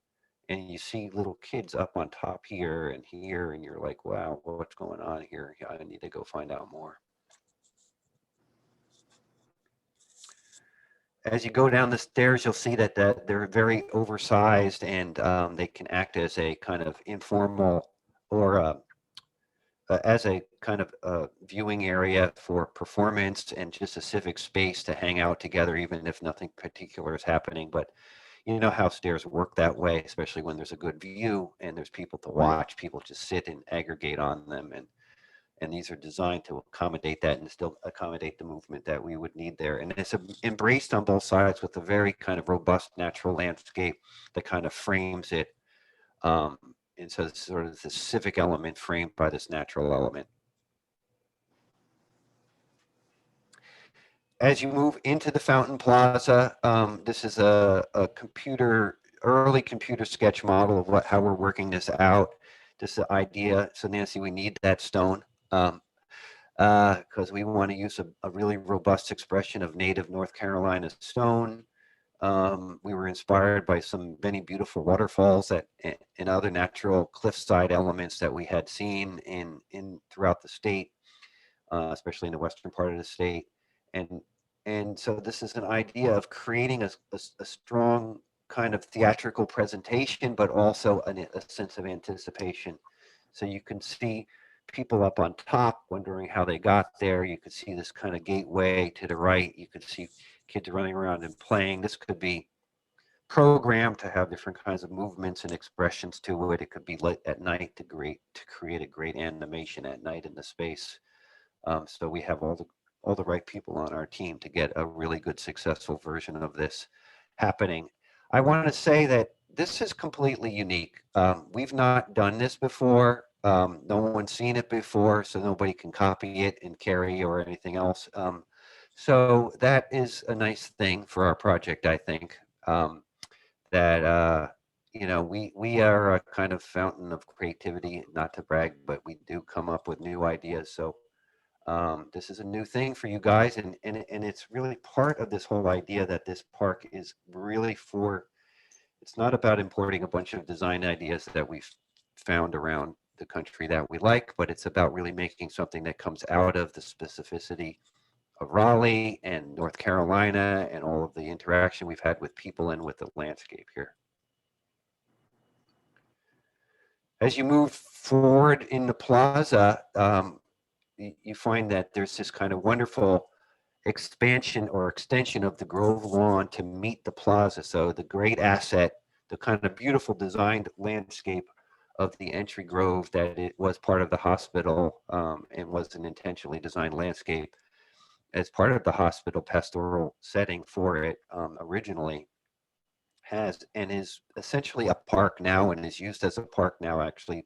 and you see little kids up on top here, and you're like, wow, what's going on here? I need to go find out more. As you go down the stairs, you'll see that they're very oversized, and they can act as a kind of informal or as a kind of viewing area for performance and just a civic space to hang out together, even if nothing particular is happening. But you know how stairs work that way, especially when there's a good view and there's people to watch. People just sit and aggregate on them, and these are designed to accommodate that and still accommodate the movement that we would need there. And it's embraced on both sides with a very kind of robust natural landscape that kind of frames it. And so it's sort of this civic element framed by this natural element. As you move into the Fountain Plaza, this is a early computer sketch model of how we're working this out. Just the idea. So Nancy, we need that stone because we want to use a really robust expression of native North Carolina stone. We were inspired by many beautiful waterfalls and other natural cliffside elements that we had seen throughout the state, especially in the western part of the state. And so this is an idea of creating a strong kind of theatrical presentation, but also a sense of anticipation. So you can see people up on top wondering how they got there. You could see this kind of gateway to the right. You could see kids running around and playing. This could be programmed to have different kinds of movements and expressions to it. It could be lit at night to create a great animation at night in the space. So we have all the right people on our team to get a really good, successful version of this happening. I want to say that this is completely unique. We've not done this before. No one's seen it before, so nobody can copy it and carry or anything else. So that is a nice thing for our project, I think, that, you know, we are a kind of fountain of creativity, not to brag, but we do come up with new ideas. So this is a new thing for you guys, and it's really part of this whole idea that this park is really it's not about importing a bunch of design ideas that we've found around the country that we like, but it's about really making something that comes out of the specificity of Raleigh and North Carolina and all of the interaction we've had with people and with the landscape here. As you move forward in the plaza, you find that there's this kind of wonderful expansion or extension of the Grove lawn to meet the plaza. So the great asset, the kind of beautiful designed landscape of the entry grove that it was part of the hospital and was an intentionally designed landscape as part of the hospital pastoral setting for it originally, has and is essentially a park now and is used as a park now actually.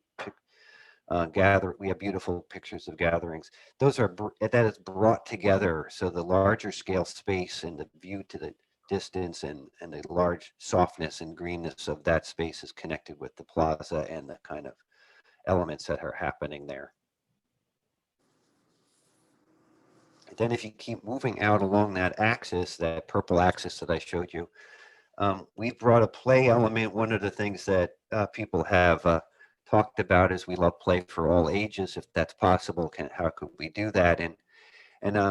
We have beautiful pictures of gatherings. That is brought together. So the larger scale space and the view to the distance and the large softness and greenness of that space is connected with the plaza and the kind of elements that are happening there. And then if you keep moving out along that axis, that purple axis that I showed you, we've brought a play element. One of the things that people have talked about is we love play for all ages, if that's possible. How could we do that? And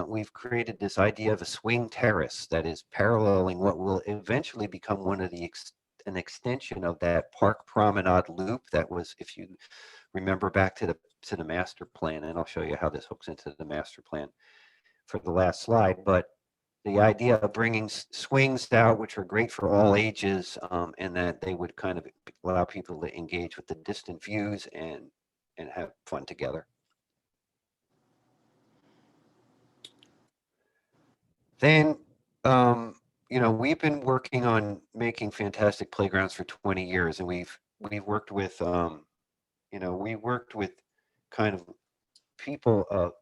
we've created this idea of a swing terrace that is paralleling what will eventually become one of an extension of that park promenade loop that was, if you remember back to the master plan, and I'll show you how this hooks into the master plan for the last slide. But the idea of bringing swings out, which are great for all ages, and that they would kind of allow people to engage with the distant views and have fun together. Then, we've been working on making fantastic playgrounds for 20 years, and we've worked with, kind of people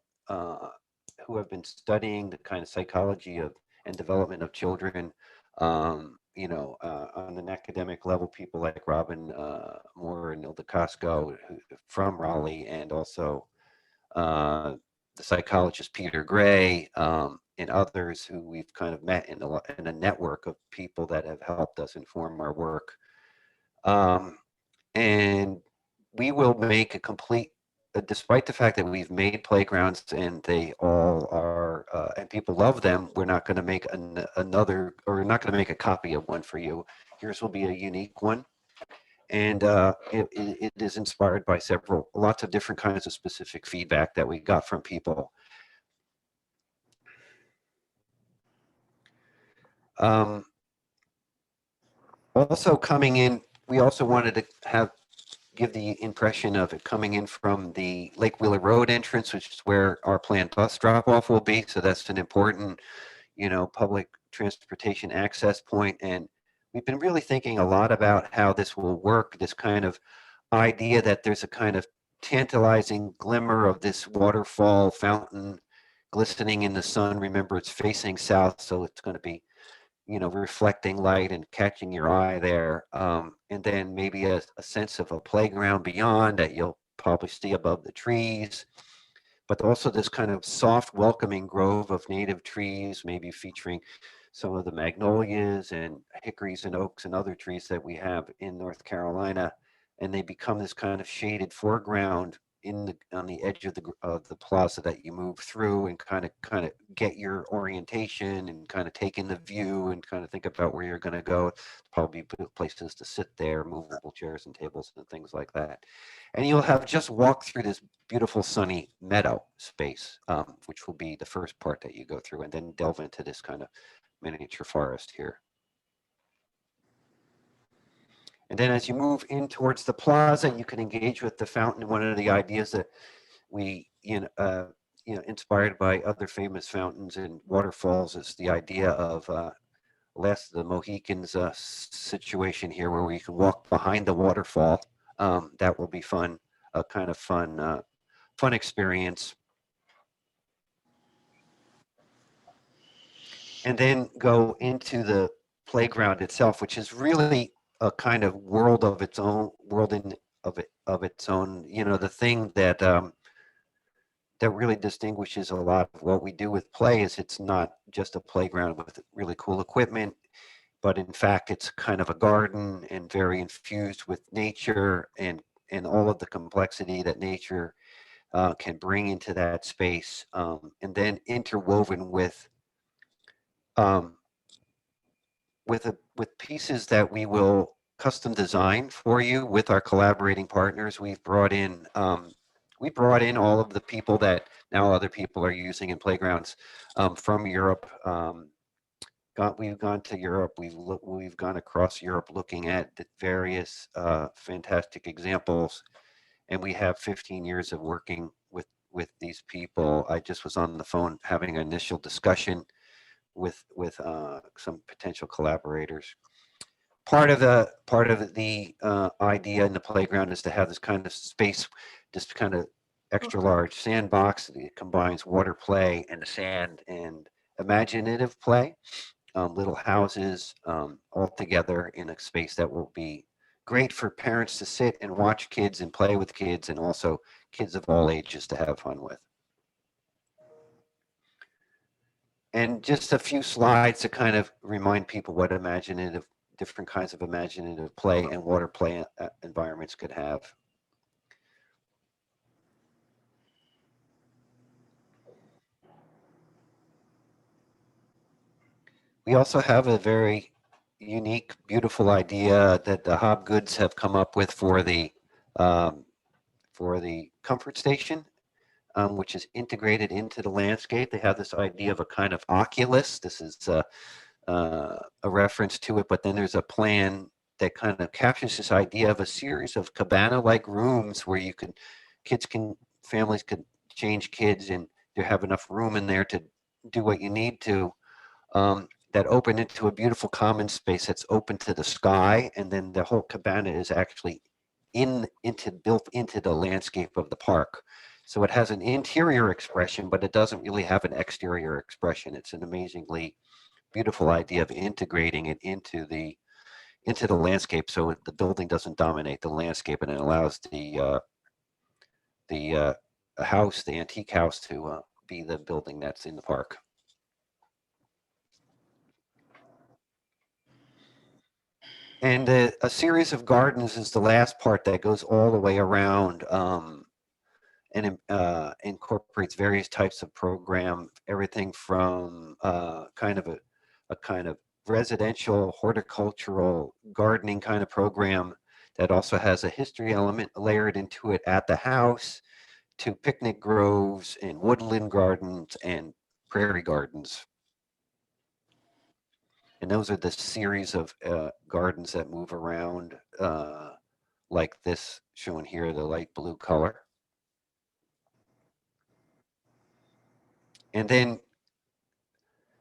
who have been studying the kind of psychology and development of children, on an academic level, people like Robin Moore and Ilda Costco from Raleigh, and also the psychologist Peter Gray, and others who we've kind of met in a network of people that have helped us inform our work. And we will make a complete, despite the fact that we've made playgrounds and they all are, and people love them, we're not going to make another, or we're not going to make a copy of one for you. Yours will be a unique one. And it is inspired by lots of different kinds of specific feedback that we got from people. Also coming in, we also wanted to give the impression of it coming in from the Lake Wheeler Road entrance, which is where our planned bus drop-off will be. So that's an important, public transportation access point. And we've been really thinking a lot about how this will work, this kind of idea that there's a kind of tantalizing glimmer of this waterfall fountain glistening in the sun. Remember, it's facing south, so it's going to be reflecting light and catching your eye there. And then maybe a sense of a playground beyond that you'll probably see above the trees, but also this kind of soft, welcoming grove of native trees, maybe featuring some of the magnolias and hickories and oaks and other trees that we have in North Carolina. And they become this kind of shaded foreground on the edge of the plaza that you move through and kind of get your orientation and kind of take in the view and kind of think about where you're going to go. Probably places to sit there, movable chairs and tables and things like that. And you'll have just walked through this beautiful sunny meadow space, which will be the first part that you go through, and then delve into this kind of miniature forest here. And then as you move in towards the plaza, you can engage with the fountain. One of the ideas that we, inspired by other famous fountains and waterfalls is the idea of Last of the Mohicans situation here, where we can walk behind the waterfall. That will be fun, a kind of fun experience. And then go into the playground itself, which is really a kind of world of its own, of its own. The thing that that really distinguishes a lot of what we do with play is it's not just a playground with really cool equipment, but in fact it's kind of a garden and very infused with nature and all of the complexity that nature can bring into that space, and then interwoven with pieces that we will custom design for you with our collaborating partners. We brought in all of the people that now other people are using in playgrounds from Europe, we've gone to Europe. We've gone across Europe looking at the various fantastic examples, and we have 15 years of working with these people. I just was on the phone having an initial discussion with some potential collaborators. Part of the idea in the playground is to have this kind of space, this kind of extra large sandbox that combines water play and the sand and imaginative play. Little houses all together in a space that will be great for parents to sit and watch kids and play with kids, and also kids of all ages to have fun with. And just a few slides to kind of remind people what different kinds of imaginative play and water play environments could have. We also have a very unique, beautiful idea that the Hobgoods have come up with for the comfort station, which is integrated into the landscape. They have this idea of a kind of oculus. This is a reference to it, but then there's a plan that kind of captures this idea of a series of cabana-like rooms where families could change kids, and you have enough room in there to do what you need to. That open into a beautiful common space that's open to the sky, and then the whole cabana is actually built into the landscape of the park. So it has an interior expression, but it doesn't really have an exterior expression. It's an amazingly beautiful idea of integrating it into the landscape, so the building doesn't dominate the landscape, and it allows the house, the antique house, to be the building that's in the park. And a series of gardens is the last part that goes all the way around and incorporates various types of program, everything from kind of a kind of residential horticultural gardening kind of program that also has a history element layered into it at the house, to picnic groves and woodland gardens and prairie gardens. And those are the series of gardens that move around, like this shown here, the light blue color. And then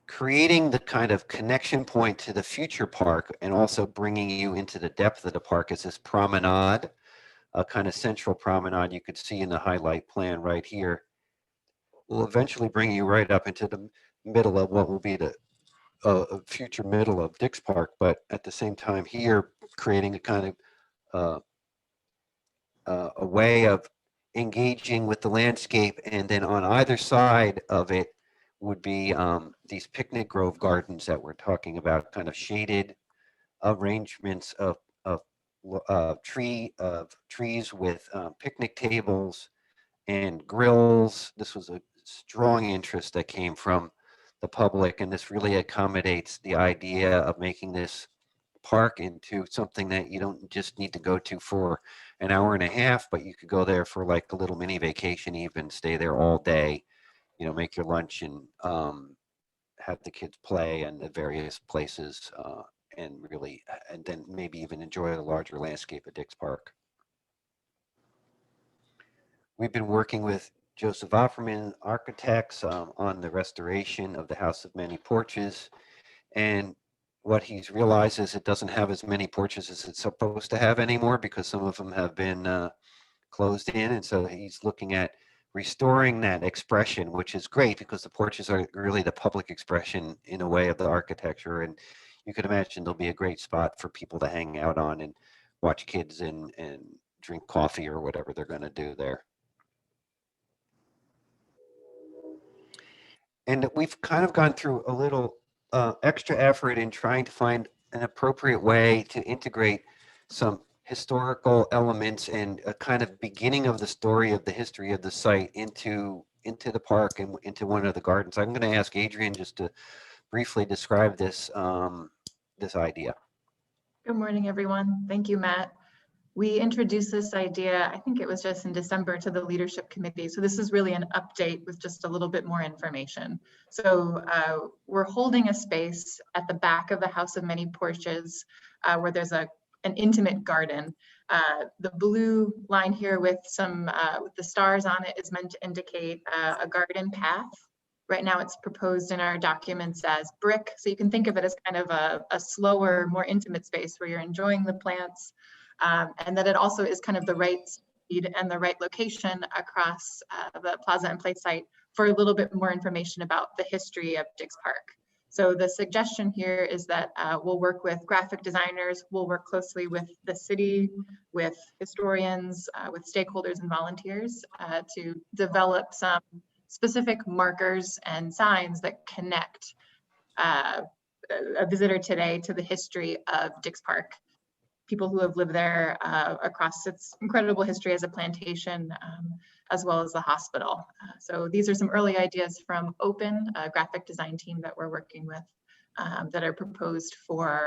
creating the kind of connection point to the future park, and also bringing you into the depth of the park, is this promenade, a kind of central promenade you could see in the highlight plan right here. Will eventually bring you right up into the middle of what will be the future middle of Dix Park, but at the same time here, creating a kind of a way of engaging with the landscape. And then on either side of it would be these picnic grove gardens that we're talking about, kind of shaded arrangements of trees with picnic tables and grills. This was a strong interest that came from the public, and this really accommodates the idea of making this park into something that you don't just need to go to for an hour and a half, but you could go there for like a little mini vacation, even stay there all day, make your lunch and have the kids play in the various places, and then maybe even enjoy the larger landscape of Dix Park. We've been working with Joseph Offerman Architects on the restoration of the House of Many Porches. And what he's realized is it doesn't have as many porches as it's supposed to have anymore, because some of them have been closed in. And so he's looking at restoring that expression, which is great because the porches are really the public expression in a way of the architecture. And you could imagine there'll be a great spot for people to hang out on and watch kids and drink coffee or whatever they're going to do there. And we've kind of gone through a little extra effort in trying to find an appropriate way to integrate some historical elements and a kind of beginning of the story of the history of the site into the park and into one of the gardens. I'm going to ask Adrian just to briefly describe this this idea. Good morning, everyone. Thank you, Matt. We introduced this idea, I think it was just in December, to the leadership committee. So this is really an update with just a little bit more information. So we're holding a space at the back of the House of Many Porches where there's an intimate garden. The blue line here with with the stars on it is meant to indicate a garden path. Right now it's proposed in our documents as brick. So you can think of it as kind of a slower, more intimate space where you're enjoying the plants. And that it also is kind of the right speed and the right location across the Plaza and Play site for a little bit more information about the history of Dix Park. So the suggestion here is that we'll work with graphic designers, we'll work closely with the city, with historians, with stakeholders and volunteers to develop some specific markers and signs that connect a visitor today to the history of Dix Park. People who have lived there across its incredible history as a plantation, as well as the hospital. So these are some early ideas from Open, a graphic design team that we're working with that are proposed for,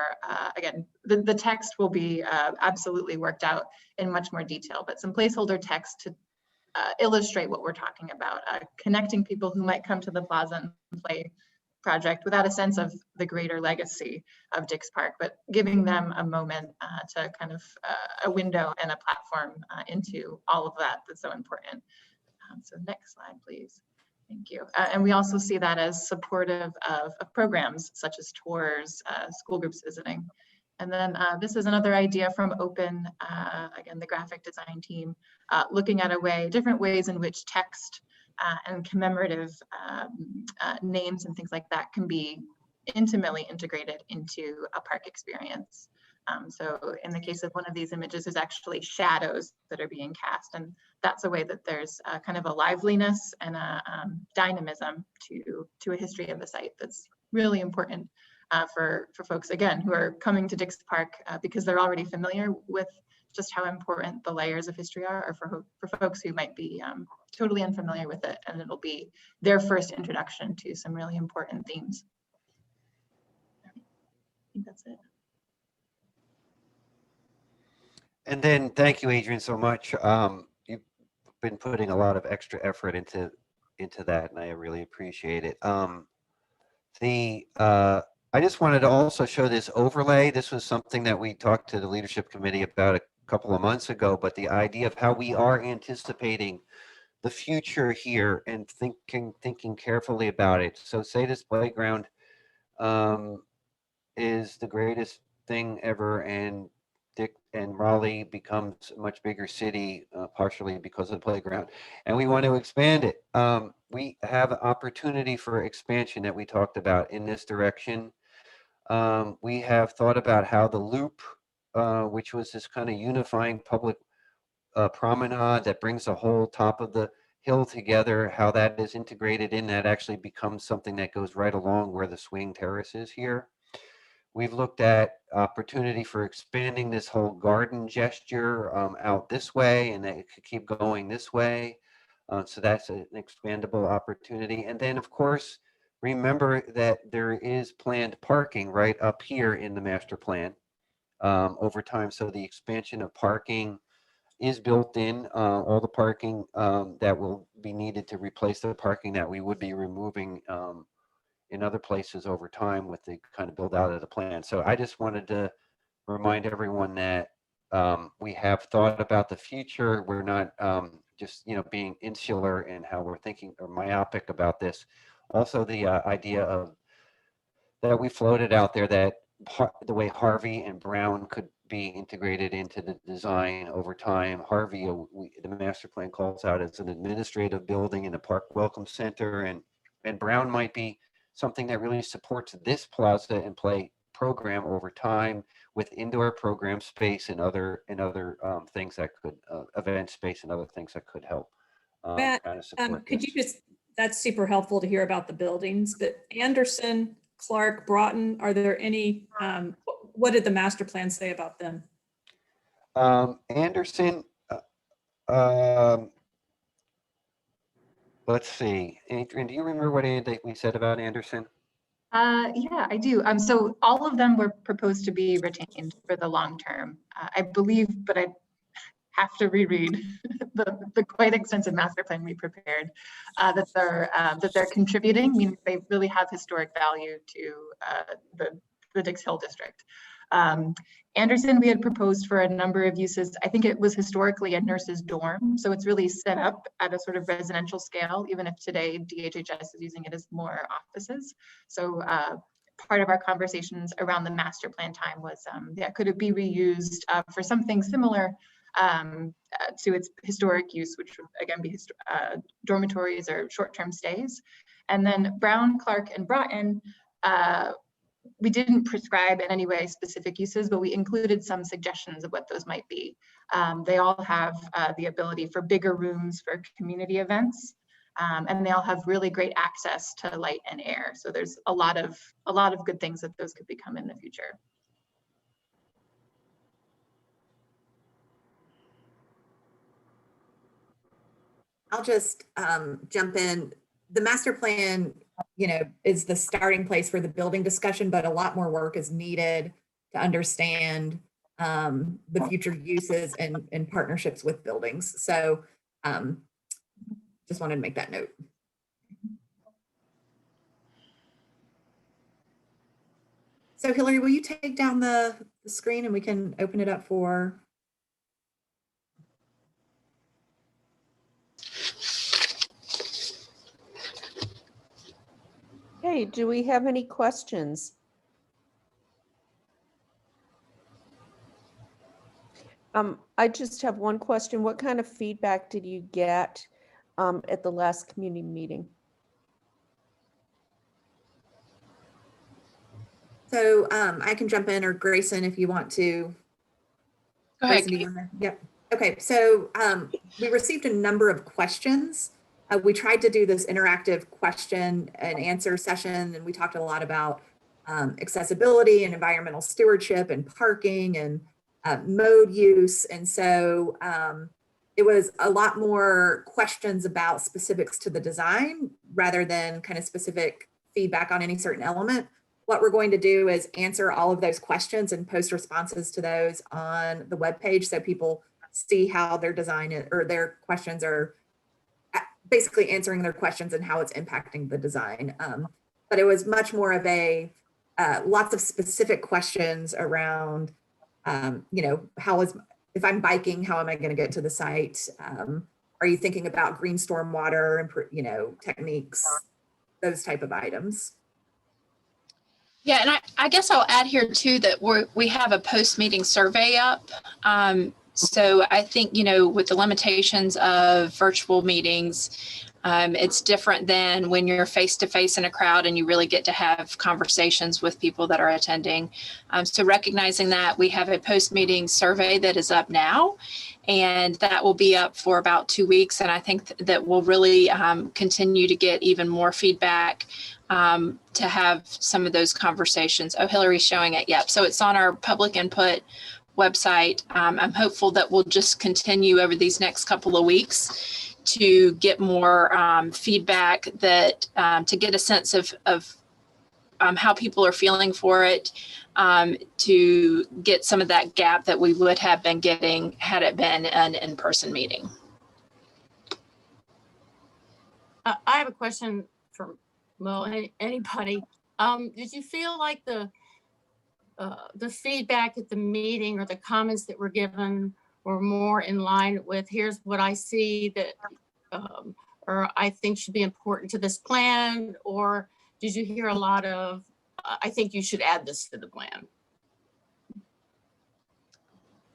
again, the text will be absolutely worked out in much more detail, but some placeholder text to illustrate what we're talking about, connecting people who might come to the Plaza and Play project without a sense of the greater legacy of Dix Park, but giving them a moment to kind of a window and a platform into all of that that's so important. So next slide, please. Thank you. And we also see that as supportive of programs such as tours, school groups visiting. And then this is another idea from Open, again, the graphic design team, looking at different ways in which text and commemorative names and things like that can be intimately integrated into a park experience. So in the case of one of these images, there's actually shadows that are being cast, and that's a way that there's kind of a liveliness and a dynamism to a history of the site that's really important for folks, again, who are coming to Dix Park because they're already familiar with just how important the layers of history are, or for folks who might be totally unfamiliar with it, and it'll be their first introduction to some really important themes. I think that's it. And then, thank you, Adrian, so much. You've been putting a lot of extra effort into that, and I really appreciate it. I just wanted to also show this overlay. This was something that we talked to the leadership committee about a couple of months ago, but the idea of how we are anticipating the future here and thinking carefully about it. So say this playground is the greatest thing ever, and Raleigh becomes a much bigger city, partially because of the playground, and we want to expand it. We have an opportunity for expansion that we talked about in this direction. We have thought about how the loop, which was this kind of unifying public promenade that brings the whole top of the hill together, how that is integrated in, that actually becomes something that goes right along where the swing terrace is here. We've looked at opportunity for expanding this whole garden gesture out this way, and that it could keep going this way. So that's an expandable opportunity. And then, of course, remember that there is planned parking right up here in the master plan over time. So the expansion of parking is built in, all the parking that will be needed to replace the parking that we would be removing in other places over time with the kind of build out of the plan. So I just wanted to remind everyone that we have thought about the future. We're not just being insular in how we're thinking or myopic about this. Also, the idea of that we floated out there, that the way Harvey and Brown could be integrated into the design over time. Harvey, the master plan calls out as an administrative building and a park welcome center, and Brown might be something that really supports this Plaza and Play program over time, with indoor program space and other things that could event space and other things that could help. Matt, kind of support could this. you just, that's super helpful to hear about the buildings, but Anderson, Clark, Broughton, are there any, what did the master plan say about them? Anderson, let's see. Adrian, do you remember what we said about Anderson? Yeah, I do. So all of them were proposed to be retained for the long term. I believe, but have to reread the quite extensive master plan we prepared, that they're contributing, means they really have historic value to the Dix Hill district. Anderson, we had proposed for a number of uses. I think it was historically a nurse's dorm, so it's really set up at a sort of residential scale, even if today DHHS is using it as more offices. So part of our conversations around the master plan time was, yeah, could it be reused for something similar to its historic use, which would again be dormitories or short-term stays. And then Brown, Clark, and Broughton, we didn't prescribe in any way specific uses, but we included some suggestions of what those might be. They all have the ability for bigger rooms for community events, and they all have really great access to light and air. So there's a lot of good things that those could become in the future. I'll just jump in. The master plan, is the starting place for the building discussion, but a lot more work is needed to understand the future uses and partnerships with buildings. So just wanted to make that note. So Hillary, will you take down the screen and we can open it up for? Hey, do we have any questions? I just have one question. What kind of feedback did you get at the last community meeting? So I can jump in, or Grayson, if you want to. Go ahead. Grayson, yep. Okay, so we received a number of questions. We tried to do this interactive question and answer session, and we talked a lot about accessibility and environmental stewardship and parking and mode use. And so it was a lot more questions about specifics to the design rather than kind of specific feedback on any certain element. What we're going to do is answer all of those questions and post responses to those on the webpage so people see how their design or their questions are basically answering their questions and how it's impacting the design. But it was much more of a lots of specific questions around, if I'm biking, how am I going to get to the site? Are you thinking about green storm water and, techniques, those type of items? Yeah, and I guess I'll add here too that we have a post-meeting survey up. So I think, with the limitations of virtual meetings, it's different than when you're face-to-face in a crowd and you really get to have conversations with people that are attending. So recognizing that, we have a post-meeting survey that is up now, and that will be up for about 2 weeks. And I think that we'll really continue to get even more feedback to have some of those conversations. Oh, Hillary's showing it. Yep. So it's on our public input website. I'm hopeful that we'll just continue over these next couple of weeks to get more feedback, that to get a sense of how people are feeling for it, to get some of that gap that we would have been getting had it been an in-person meeting. I have a question for anybody. Did you feel like the feedback at the meeting or the comments that were given were more in line with, here's what I see that, or I think should be important to this plan? Or did you hear a lot of, I think you should add this to the plan?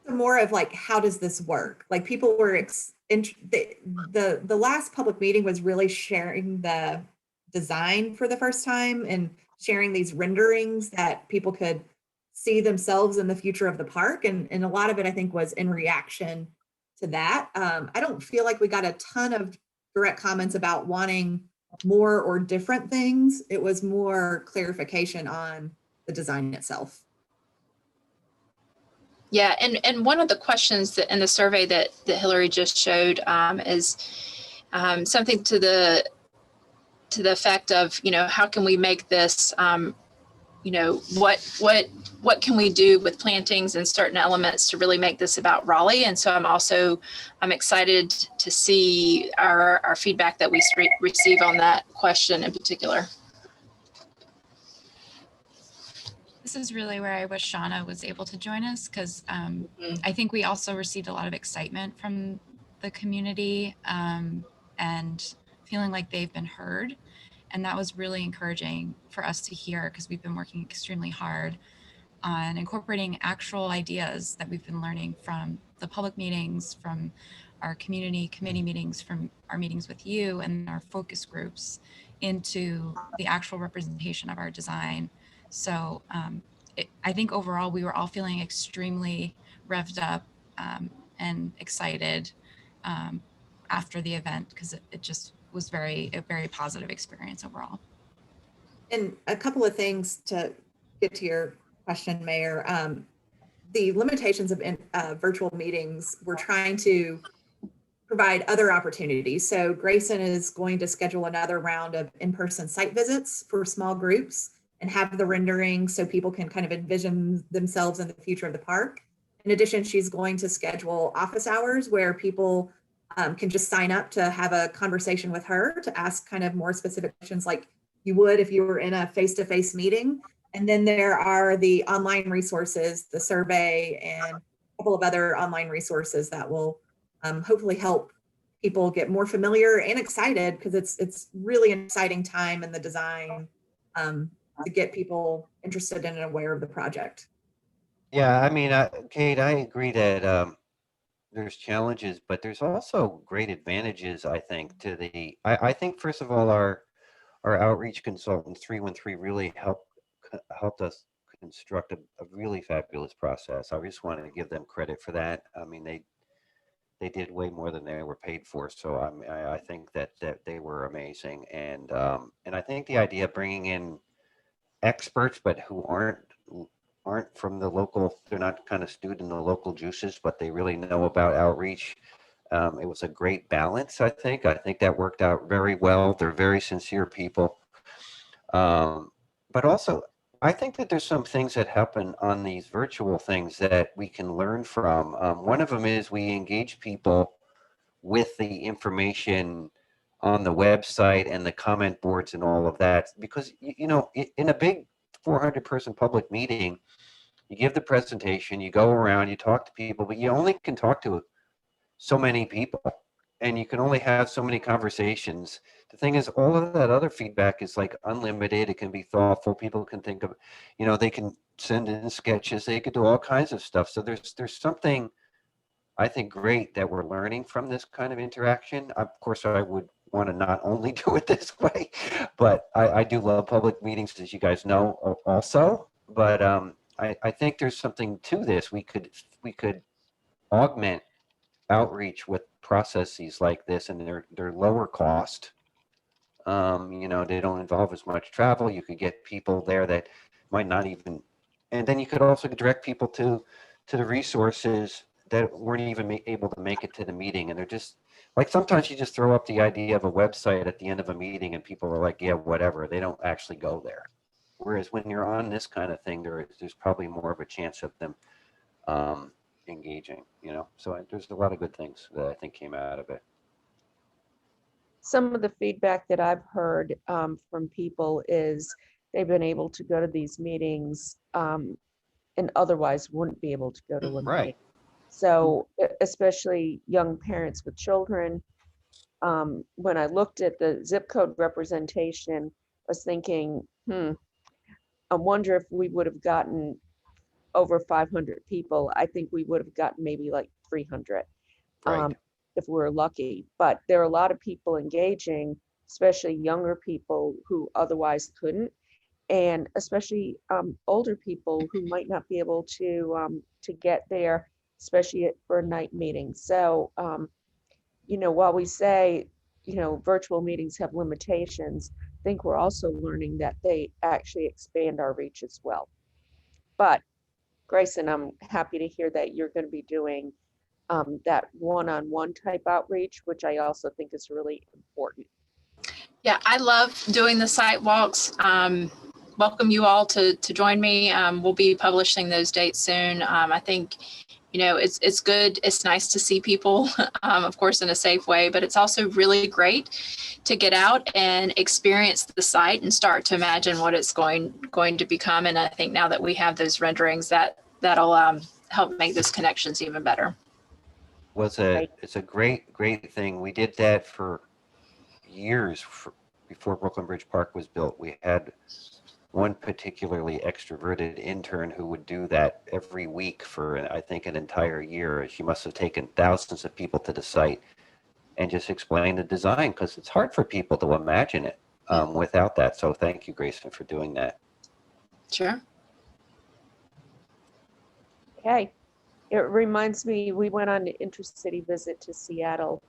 More of like, how does this work? Like people were, the last public meeting was really sharing the design for the first time and sharing these renderings that people could see themselves in the future of the park. And a lot of it, I think, was in reaction to that. I don't feel like we got a ton of direct comments about wanting more or different things. It was more clarification on the design itself. Yeah, and one of the questions that in the survey that Hillary just showed is something to the effect of, how can we make this what can we do with plantings and certain elements to really make this about Raleigh. And so I'm excited to see our feedback that we receive on that question in particular. This is really where I wish Shauna was able to join us, because I think we also received a lot of excitement from the community and feeling like they've been heard. And that was really encouraging for us to hear, because we've been working extremely hard on incorporating actual ideas that we've been learning from the public meetings, from our community committee meetings, from our meetings with you and our focus groups into the actual representation of our design. So I think overall we were all feeling extremely revved up and excited after the event, because it just was a very positive experience overall. And a couple of things to get to your question, Mayor. The limitations of virtual meetings, we're trying to provide other opportunities. So Grayson is going to schedule another round of in-person site visits for small groups and have the rendering so people can kind of envision themselves in the future of the park. In addition, she's going to schedule office hours where people can just sign up to have a conversation with her to ask kind of more specific questions like you would if you were in a face-to-face meeting. And then there are the online resources, the survey, and a couple of other online resources that will hopefully help people get more familiar and excited, because it's really an exciting time in the design to get people interested in and aware of the project. Yeah, I mean, Kate, I agree that there's challenges, but there's also great advantages, I think, to I think, first of all, our outreach consultants, 313, really helped us construct a really fabulous process. I just wanted to give them credit for that. I mean, they did way more than they were paid for. So I think that they were amazing. And I think the idea of bringing in experts, but who aren't from the local, they're not kind of stewed in the local juices, but they really know about outreach. It was a great balance, I think. I think that worked out very well. They're very sincere people. But also, I think that there's some things that happen on these virtual things that we can learn from. One of them is we engage people with the information on the website and the comment boards and all of that, because, you know, in a big 400-person public meeting, you give the presentation, you go around, you talk to people, but you only can talk to so many people, and you can only have so many conversations. The thing is, all of that other feedback is like unlimited. It can be thoughtful. People can think of, you know, they can send in sketches. They could do all kinds of stuff. So there's something, I think, great that we're learning from this kind of interaction. Of course, I would want to not only do it this way, but I do love public meetings, as you guys know, also. But I think there's something to this. We could augment outreach with processes like this, and they're lower cost. You know, they don't involve as much travel. You could get people there that might not even, and then you could also direct people to the resources that weren't even able to make it to the meeting. And they're just like, sometimes you just throw up the idea of a website at the end of a meeting and people are like, yeah, whatever. They don't actually go there. Whereas when you're on this kind of thing, there's probably more of a chance of them engaging, you know. So there's a lot of good things that I think came out of it. Some of the feedback that I've heard from people is they've been able to go to these meetings and otherwise wouldn't be able to go to a meeting. So especially young parents with children, when I looked at the zip code representation, I was thinking, I wonder if we would have gotten over 500 people. I think we would have gotten maybe like 300 if we were lucky. But there are a lot of people engaging, especially younger people who otherwise couldn't, and especially older people who might not be able to get there, especially for a night meeting. So, you know, while we say, you know, virtual meetings have limitations, I think we're also learning that they actually expand our reach as well. But Grayson, I'm happy to hear that you're going to be doing that one-on-one type outreach, which I also think is really important. Yeah, I love doing the site walks. One welcome you all to join me. We'll be publishing those dates soon. I think, it's good. It's nice to see people, of course, in a safe way, but it's also really great to get out and experience the site and start to imagine what it's going to become. And I think now that we have those renderings, that'll help make those connections even better. It's a great thing. We did that for years before Brooklyn Bridge Park was built. We had one particularly extroverted intern who would do that every week for, I think, an entire year. She must have taken thousands of people to the site and just explain the design, because it's hard for people to imagine it without that. So thank you, Grayson, for doing that. Sure. Okay. It reminds me, we went on an intercity visit to Seattle,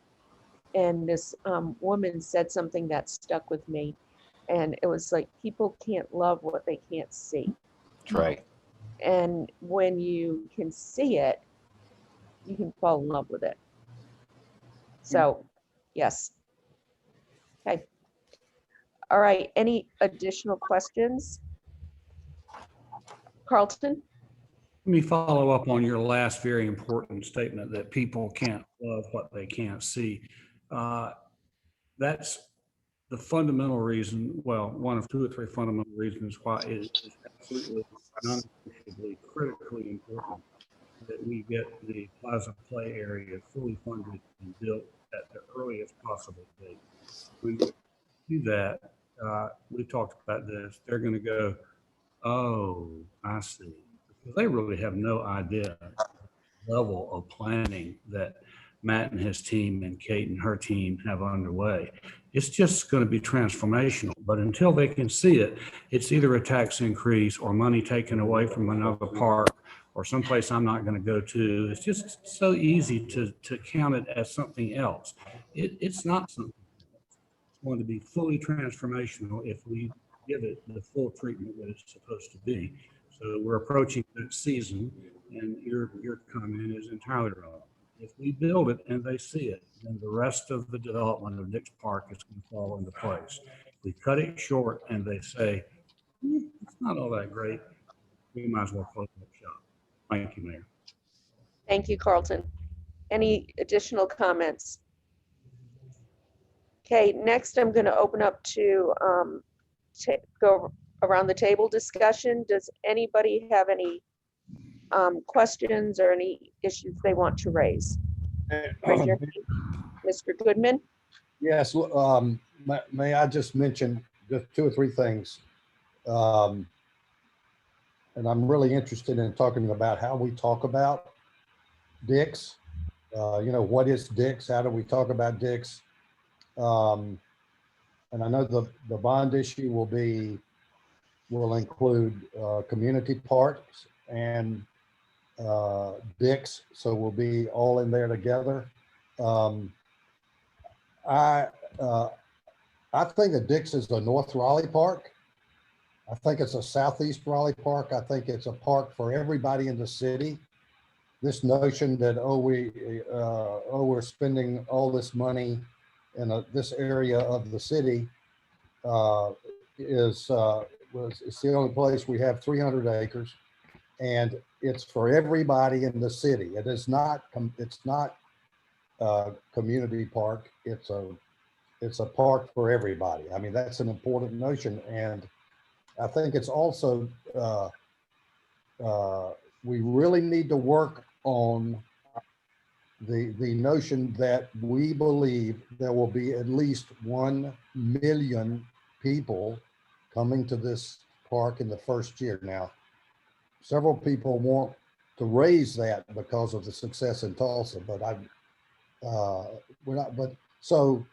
and this woman said something that stuck with me. And it was like, people can't love what they can't see. That's right. And when you can see it, you can fall in love with it. So, yes. Okay. All right. Any additional questions? Carlton? Let me follow up on your last very important statement that people can't love what they can't see. That's the fundamental reason, well, one of two or three fundamental reasons why it is absolutely non-negotiably critically important that we get the Plaza Play area fully funded and built at the earliest possible date. When we do that, we talked about this, they're going to go, oh, I see. Because they really have no idea the level of planning that Matt and his team and Kate and her team have underway. It's just going to be transformational. But until they can see it, it's either a tax increase or money taken away from another park or someplace I'm not going to go to. It's just so easy to count it as something else. It's not something else. It's going to be fully transformational if we give it the full treatment that it's supposed to be. So we're approaching that season, and your comment is entirely wrong. If we build it and they see it, then the rest of the development of Dix Park is going to fall into place. If we cut it short and they say, it's not all that great, we might as well close up shop. Thank you, Mayor. Thank you, Carlton. Any additional comments? Okay, next I'm going to open up to go around the table discussion. Does anybody have any questions or any issues they want to raise? Raise your hand. Mr. Goodman? Yes, may I just mention just two or three things? And I'm really interested in talking about how we talk about Dix. What is Dix? How do we talk about Dix? And I know the bond issue will include community parks and Dix, so we'll be all in there together. I think that Dix is a North Raleigh park. I think it's a Southeast Raleigh park. I think it's a park for everybody in the city. This notion that we're spending all this money in this area of the city it's the only place we have 300 acres, and it's for everybody in the city. It is not. It's not a community park. It's a park for everybody. I mean, that's an important notion, and I think it's also we really need to work on the notion that we believe there will be at least 1 million people coming to this park in the first year. Now, several people want to raise that because of the success in Tulsa, but we're not. But so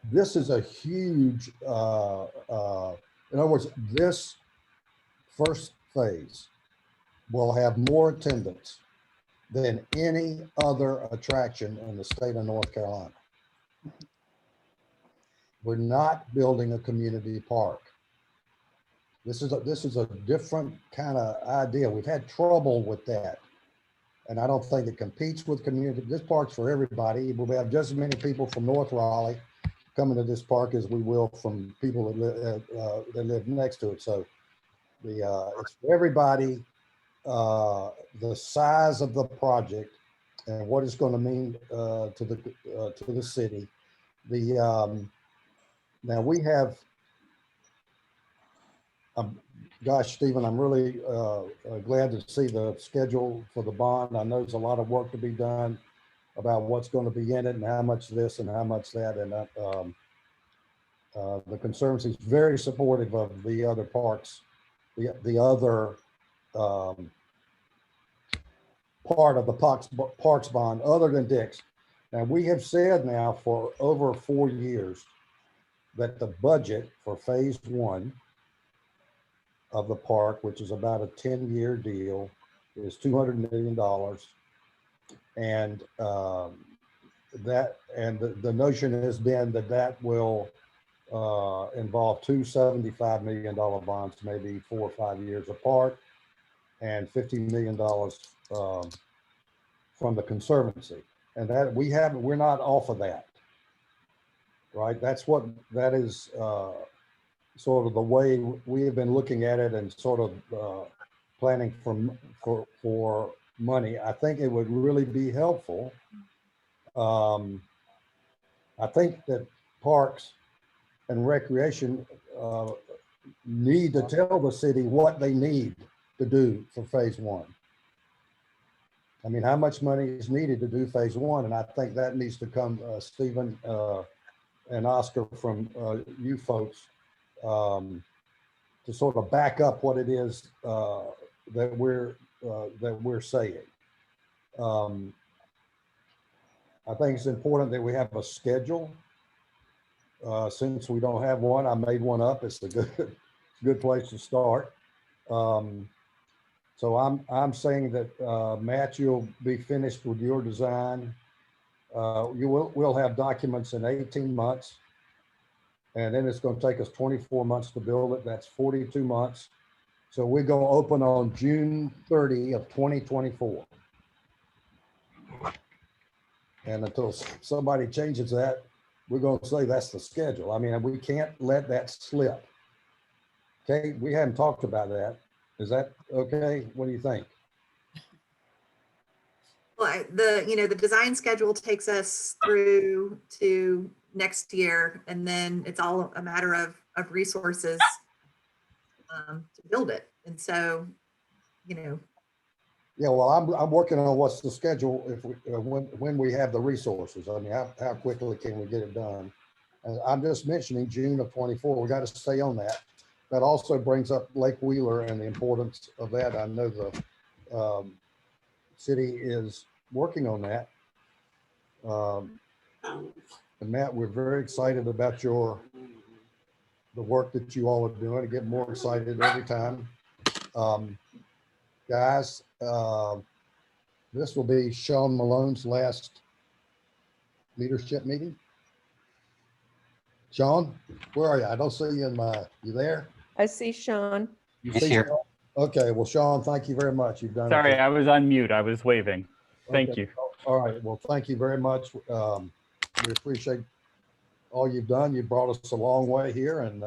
this is a huge. In other words, this first phase will have more attendance than any other attraction in the state of North Carolina. We're not building a community park. This is a different kind of idea. We've had trouble with that, and I don't think it competes with community. This park's for everybody. We'll have just as many people from North Raleigh coming to this park as we will from people that live next to it. So it's for everybody. The size of the project and what it's going to mean to the city. Now we have. Gosh, Stephen, I'm really glad to see the schedule for the bond. I know there's a lot of work to be done about what's going to be in it and how much this and how much that. And the Conservancy is very supportive of the other parks, the other part of the parks bond other than Dix. Now, we have said now for over 4 years that the budget for phase 1 of the park, which is about a 10-year deal, is $200 million. And the notion has been that will involve 2 $75 million bonds, maybe 4 or 5 years apart, and $50 million from the Conservancy. And that we're not off of that, right? That is sort of the way we have been looking at it and sort of planning for money. I think it would really be helpful. I think that parks and recreation need to tell the city what they need to do for phase 1. I mean, how much money is needed to do phase 1? And I think that needs to come, Stephen and Oscar, from you folks, to sort of back up what it is that we're saying. I think it's important that we have a schedule. Since we don't have one, I made one up. It's a good place to start. So I'm saying that Matt, you'll be finished with your design. We'll have documents in 18 months. And then it's going to take us 24 months to build it. That's 42 months. So we're going to open on June 30 of 2024. And until somebody changes that, we're going to say that's the schedule. I mean, we can't let that slip. Okay, we haven't talked about that. Is that okay? What do you think? Well, the design schedule takes us through to next year, and then it's all a matter of resources to build it. And so, Yeah, well, I'm working on what's the schedule if when we have the resources. I mean, how quickly can we get it done? And I'm just mentioning June of 24. We got to stay on that. That also brings up Lake Wheeler and the importance of that. I know the city is working on that. And Matt, we're very excited about the work that you all are doing. I get more excited every time. Guys, this will be Sean Malone's last leadership meeting. Sean, where are you? I don't see you you there? I see Sean. He's here. Sean? Okay, well, Sean, thank you very much. You've done Sorry, it. I was on mute. I was waving. Thank you. All right, well, thank you very much. We appreciate all you've done. You brought us a long way here, and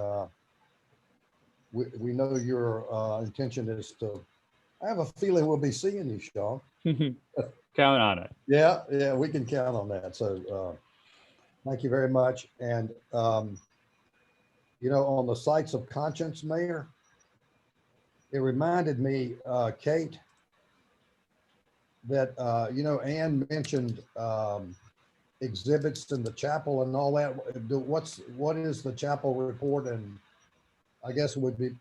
we know your intention is to. I have a feeling we'll be seeing you, Sean. Count on it. Yeah, we can count on that. So thank you very much. And, on the sites of conscience, Mayor, it reminded me, Kate, that, Ann mentioned exhibits in the chapel and all that. What is the chapel report? And I guess we'll be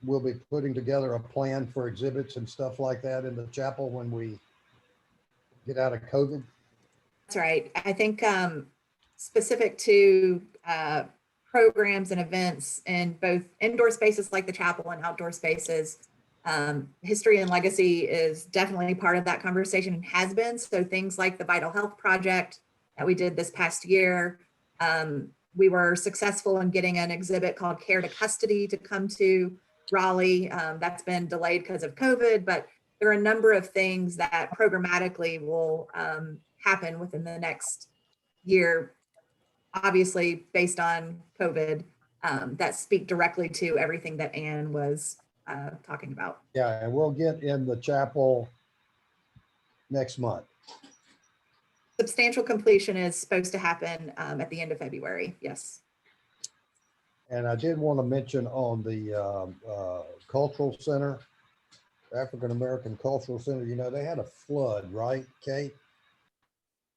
putting together a plan for exhibits and stuff like that in the chapel when we get out of COVID. that's right. I think specific to programs and events in both indoor spaces like the chapel and outdoor spaces, history and legacy is definitely part of that conversation and has been. So things like the Vital Health Project that we did this past year, we were successful in getting an exhibit called Care to Custody to come to Raleigh. That's been delayed because of COVID, but there are a number of things that programmatically will happen within the next year obviously based on COVID, that speak directly to everything that Ann was talking about. Yeah, and we'll get in the chapel next month. Substantial completion is supposed to happen at the end of February. Yes. And I did want to mention on the cultural center, African American Cultural Center, you know, they had a flood, right, Kate?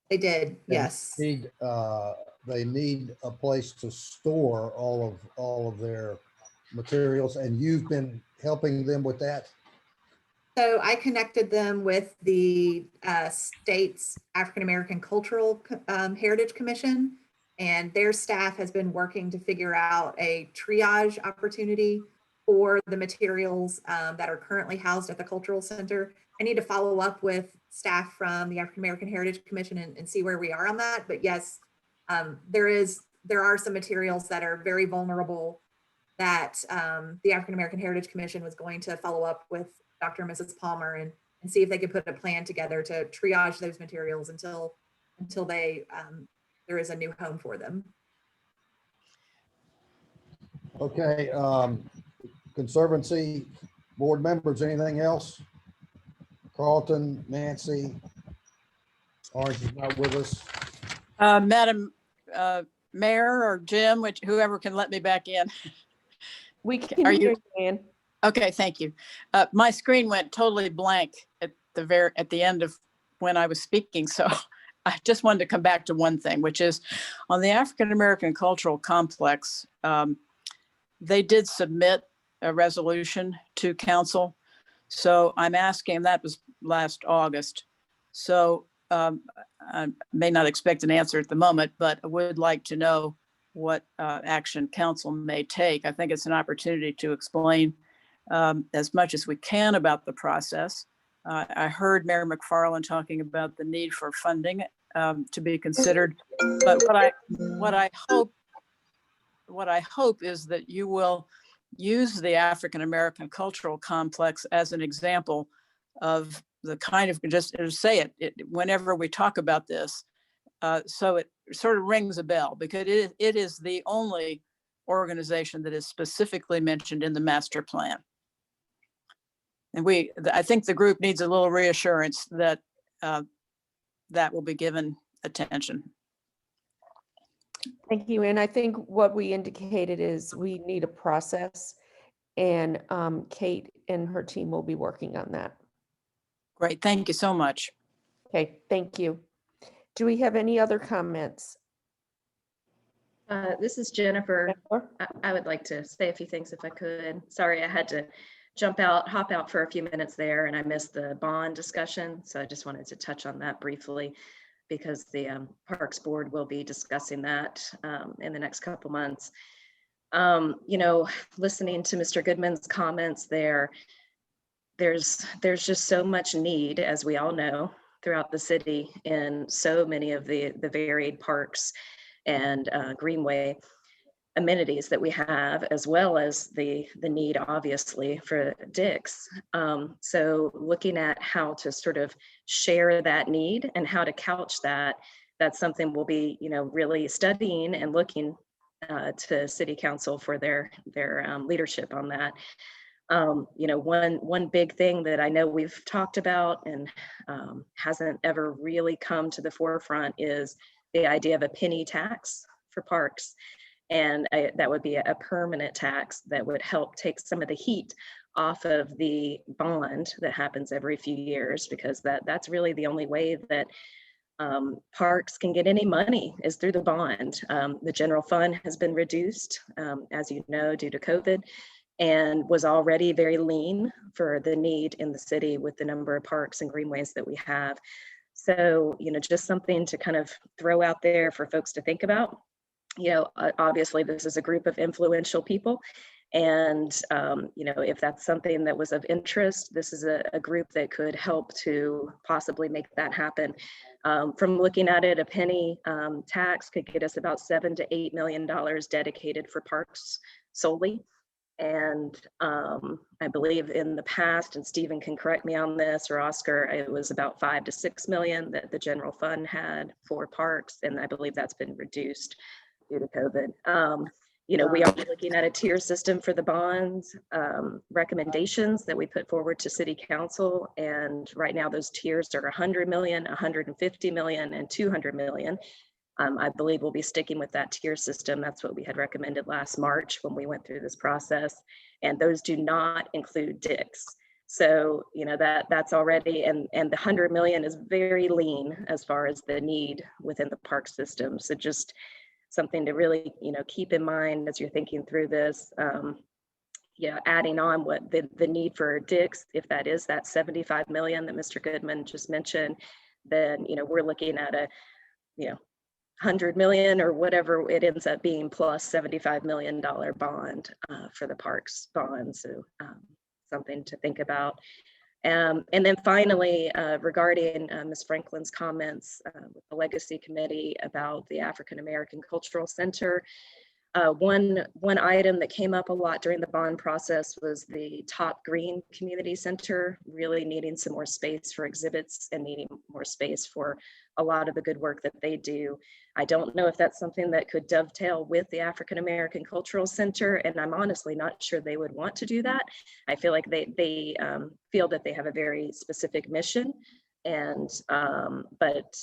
They did, And yes. they need a place to store all of their materials, and you've been helping them with that? So I connected them with the state's African American Cultural Heritage Commission, and their staff has been working to figure out a triage opportunity for the materials that are currently housed at the Cultural Center. I need to follow up with staff from the African American Heritage Commission and see where we are on that. But yes, there are some materials that are very vulnerable that the African American Heritage Commission was going to follow up with Dr. and Mrs. Palmer and see if they could put a plan together to triage those materials until they there is a new home for them. Okay, Conservancy board members, anything else? Carlton, Nancy, Orange is not with us. Madam Mayor or Jim, whoever can let me back in. We can hear you, Ann. Okay, thank you. My screen went totally blank at the end of when I was speaking, so I just wanted to come back to one thing, which is on the African American Cultural Complex. They did submit a resolution to council, so I'm asking. That was last August, so I may not expect an answer at the moment, but I would like to know what action council may take. I think it's an opportunity to explain as much as we can about the process. I heard Mayor McFarland talking about the need for funding to be considered, but what I hope is that you will use the African American Cultural Complex as an example of the kind of, just say it whenever we talk about this, so it sort of rings a bell, because it is the only organization that is specifically mentioned in the master plan. And I think the group needs a little reassurance that that will be given attention. Thank you. And I think what we indicated is we need a process, and Kate and her team will be working on that. Great. Thank you so much. Okay, thank you. Do we have any other comments? This is Jennifer. I would like to say a few things if I could. Sorry, I had to hop out for a few minutes there, and I missed the bond discussion. So I just wanted to touch on that briefly, because the Parks Board will be discussing that in the next couple months. You know, listening to Mr. Goodman's comments there's just so much need, as we all know, throughout the city in so many of the varied parks and greenway amenities that we have, as well as the need, obviously, for Dix. So looking at how to sort of share that need and how to couch that's something we'll be, you know, really studying and looking to City Council for their leadership on that. You know, one big thing that I know we've talked about and hasn't ever really come to the forefront is the idea of a penny tax for parks. And that would be a permanent tax that would help take some of the heat off of the bond that happens every few years, because that's really the only way that parks can get any money is through the bond. The general fund has been reduced, as you know, due to COVID, and was already very lean for the need in the city with the number of parks and greenways that we have. So, you know, just something to kind of throw out there for folks to think about. You know, obviously this is a group of influential people, and you know, if that's something that was of interest, this is a group that could help to possibly make that happen. From looking at it, a penny tax could get us about $7 to $8 million dedicated for parks solely. And I believe in the past, and Stephen can correct me on this, or Oscar, it was about $5 to $6 million that the general fund had for parks, and I believe that's been reduced. due to COVID. You know, we are looking at a tier system for the bonds recommendations that we put forward to City Council. And right now those tiers are 100 million, 150 million, and 200 million. I believe we'll be sticking with that tier system. That's what we had recommended last March when we went through this process. And those do not include Dix. So, you know, that's already, and the 100 million is very lean as far as the need within the park system. So just something to really, you know, keep in mind as you're thinking through this. Yeah, adding on what the need for Dix, if that is that 75 million that Mr. Goodman just mentioned, then, you know, we're looking at a, you know, 100 million or whatever it ends up being plus $75 million bond for the parks bond. So something to think about. And then finally, regarding Ms. Franklin's comments with the Legacy Committee about the African American Cultural Center, one item that came up a lot during the bond process was the Top Green Community Center, really needing some more space for exhibits and needing more space for a lot of the good work that they do. I don't know if that's something that could dovetail with the African American Cultural Center, and I'm honestly not sure they would want to do that. I feel like they feel that they have a very specific mission, and but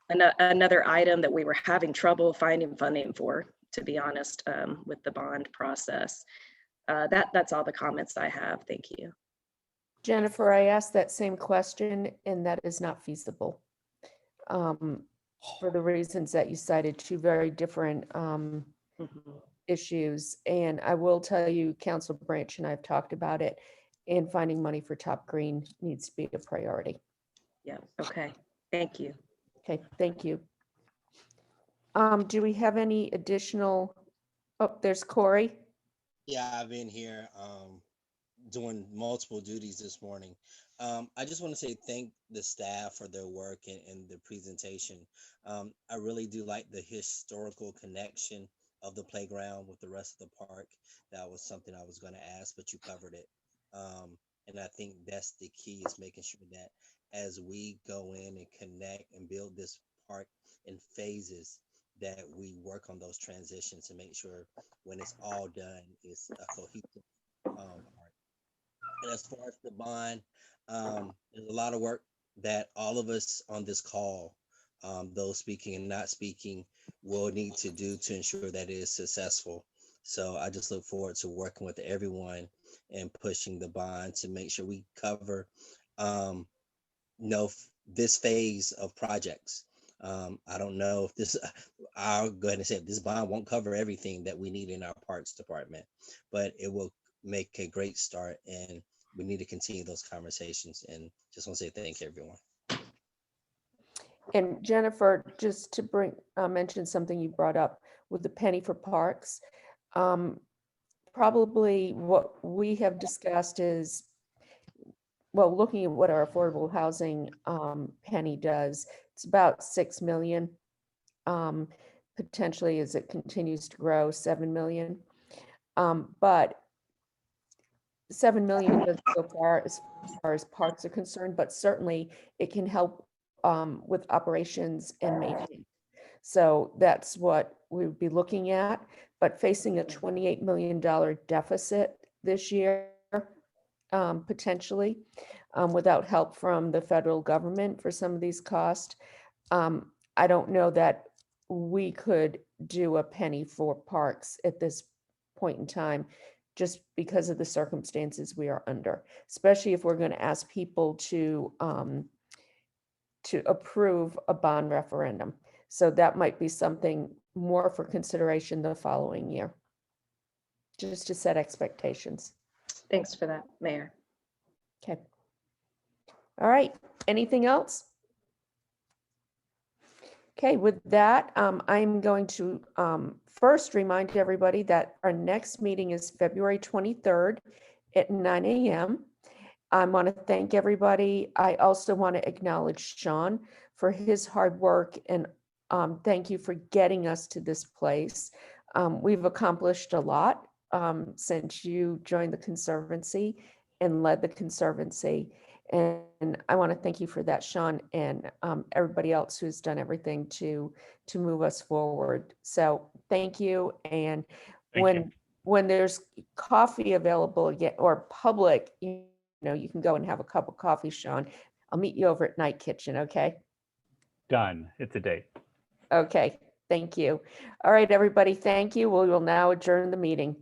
another item that we were having trouble finding funding for, to be honest, with the bond process. That's all the comments I have. Thank you. Jennifer, I asked that same question, and that is not feasible. For the reasons that you cited, two very different issues. And I will tell you, Council Branch and I have talked about it, and finding money for Top Green needs to be a priority. Yeah, okay, thank you. Okay, thank you. Do we have any additional, oh, there's Corey. Yeah, I've been here doing multiple duties this morning. I just want to say thank the staff for their work and the presentation. I really do like the historical connection of the playground with the rest of the park. That was something I was going to ask, but you covered it. And I think that's the key, is making sure that as we go in and connect and build this park in phases, that we work on those transitions to make sure when it's all done, it's a cohesive park. And as far as the bond, there's a lot of work that all of us on this call, those speaking and not speaking, will need to do to ensure that it is successful. So I just look forward to working with everyone and pushing the bond to make sure we cover this phase of projects. I don't know if this, I'll go ahead and say this bond won't cover everything that we need in our parks department, but it will make a great start, and we need to continue those conversations. And just want to say thank you, everyone. And Jennifer, just to mention something you brought up with the penny for parks. Probably what we have discussed is, well, looking at what our affordable housing penny does, it's about 6 million. Potentially, as it continues to grow, 7 million. But 7 million doesn't go far as parks are concerned, but certainly it can help with operations and maintenance. So that's what we would be looking at. But facing a $28 million deficit this year, potentially, without help from the federal government for some of these costs, I don't know that we could do a penny for parks at this point in time, just because of the circumstances we are under, especially if we're going to ask people to approve a bond referendum. So that might be something more for consideration the following year, just to set expectations. Thanks for that, Mayor. Okay. All right. Anything else? Okay, with that, I'm going to first remind everybody that our next meeting is February 23rd at 9 a.m. I want to thank everybody. I also want to acknowledge Sean for his hard work, and thank you for getting us to this place. We've accomplished a lot since you joined the Conservancy and led the Conservancy. And I want to thank you for that, Sean, and everybody else who's done everything to move us forward. So thank you. And when there's coffee available again or public, you know, you can go and have a cup of coffee, Sean. I'll meet you over at Night Kitchen, okay? Done. It's a date. Okay, thank you. All right, everybody, thank you. We will now adjourn the meeting.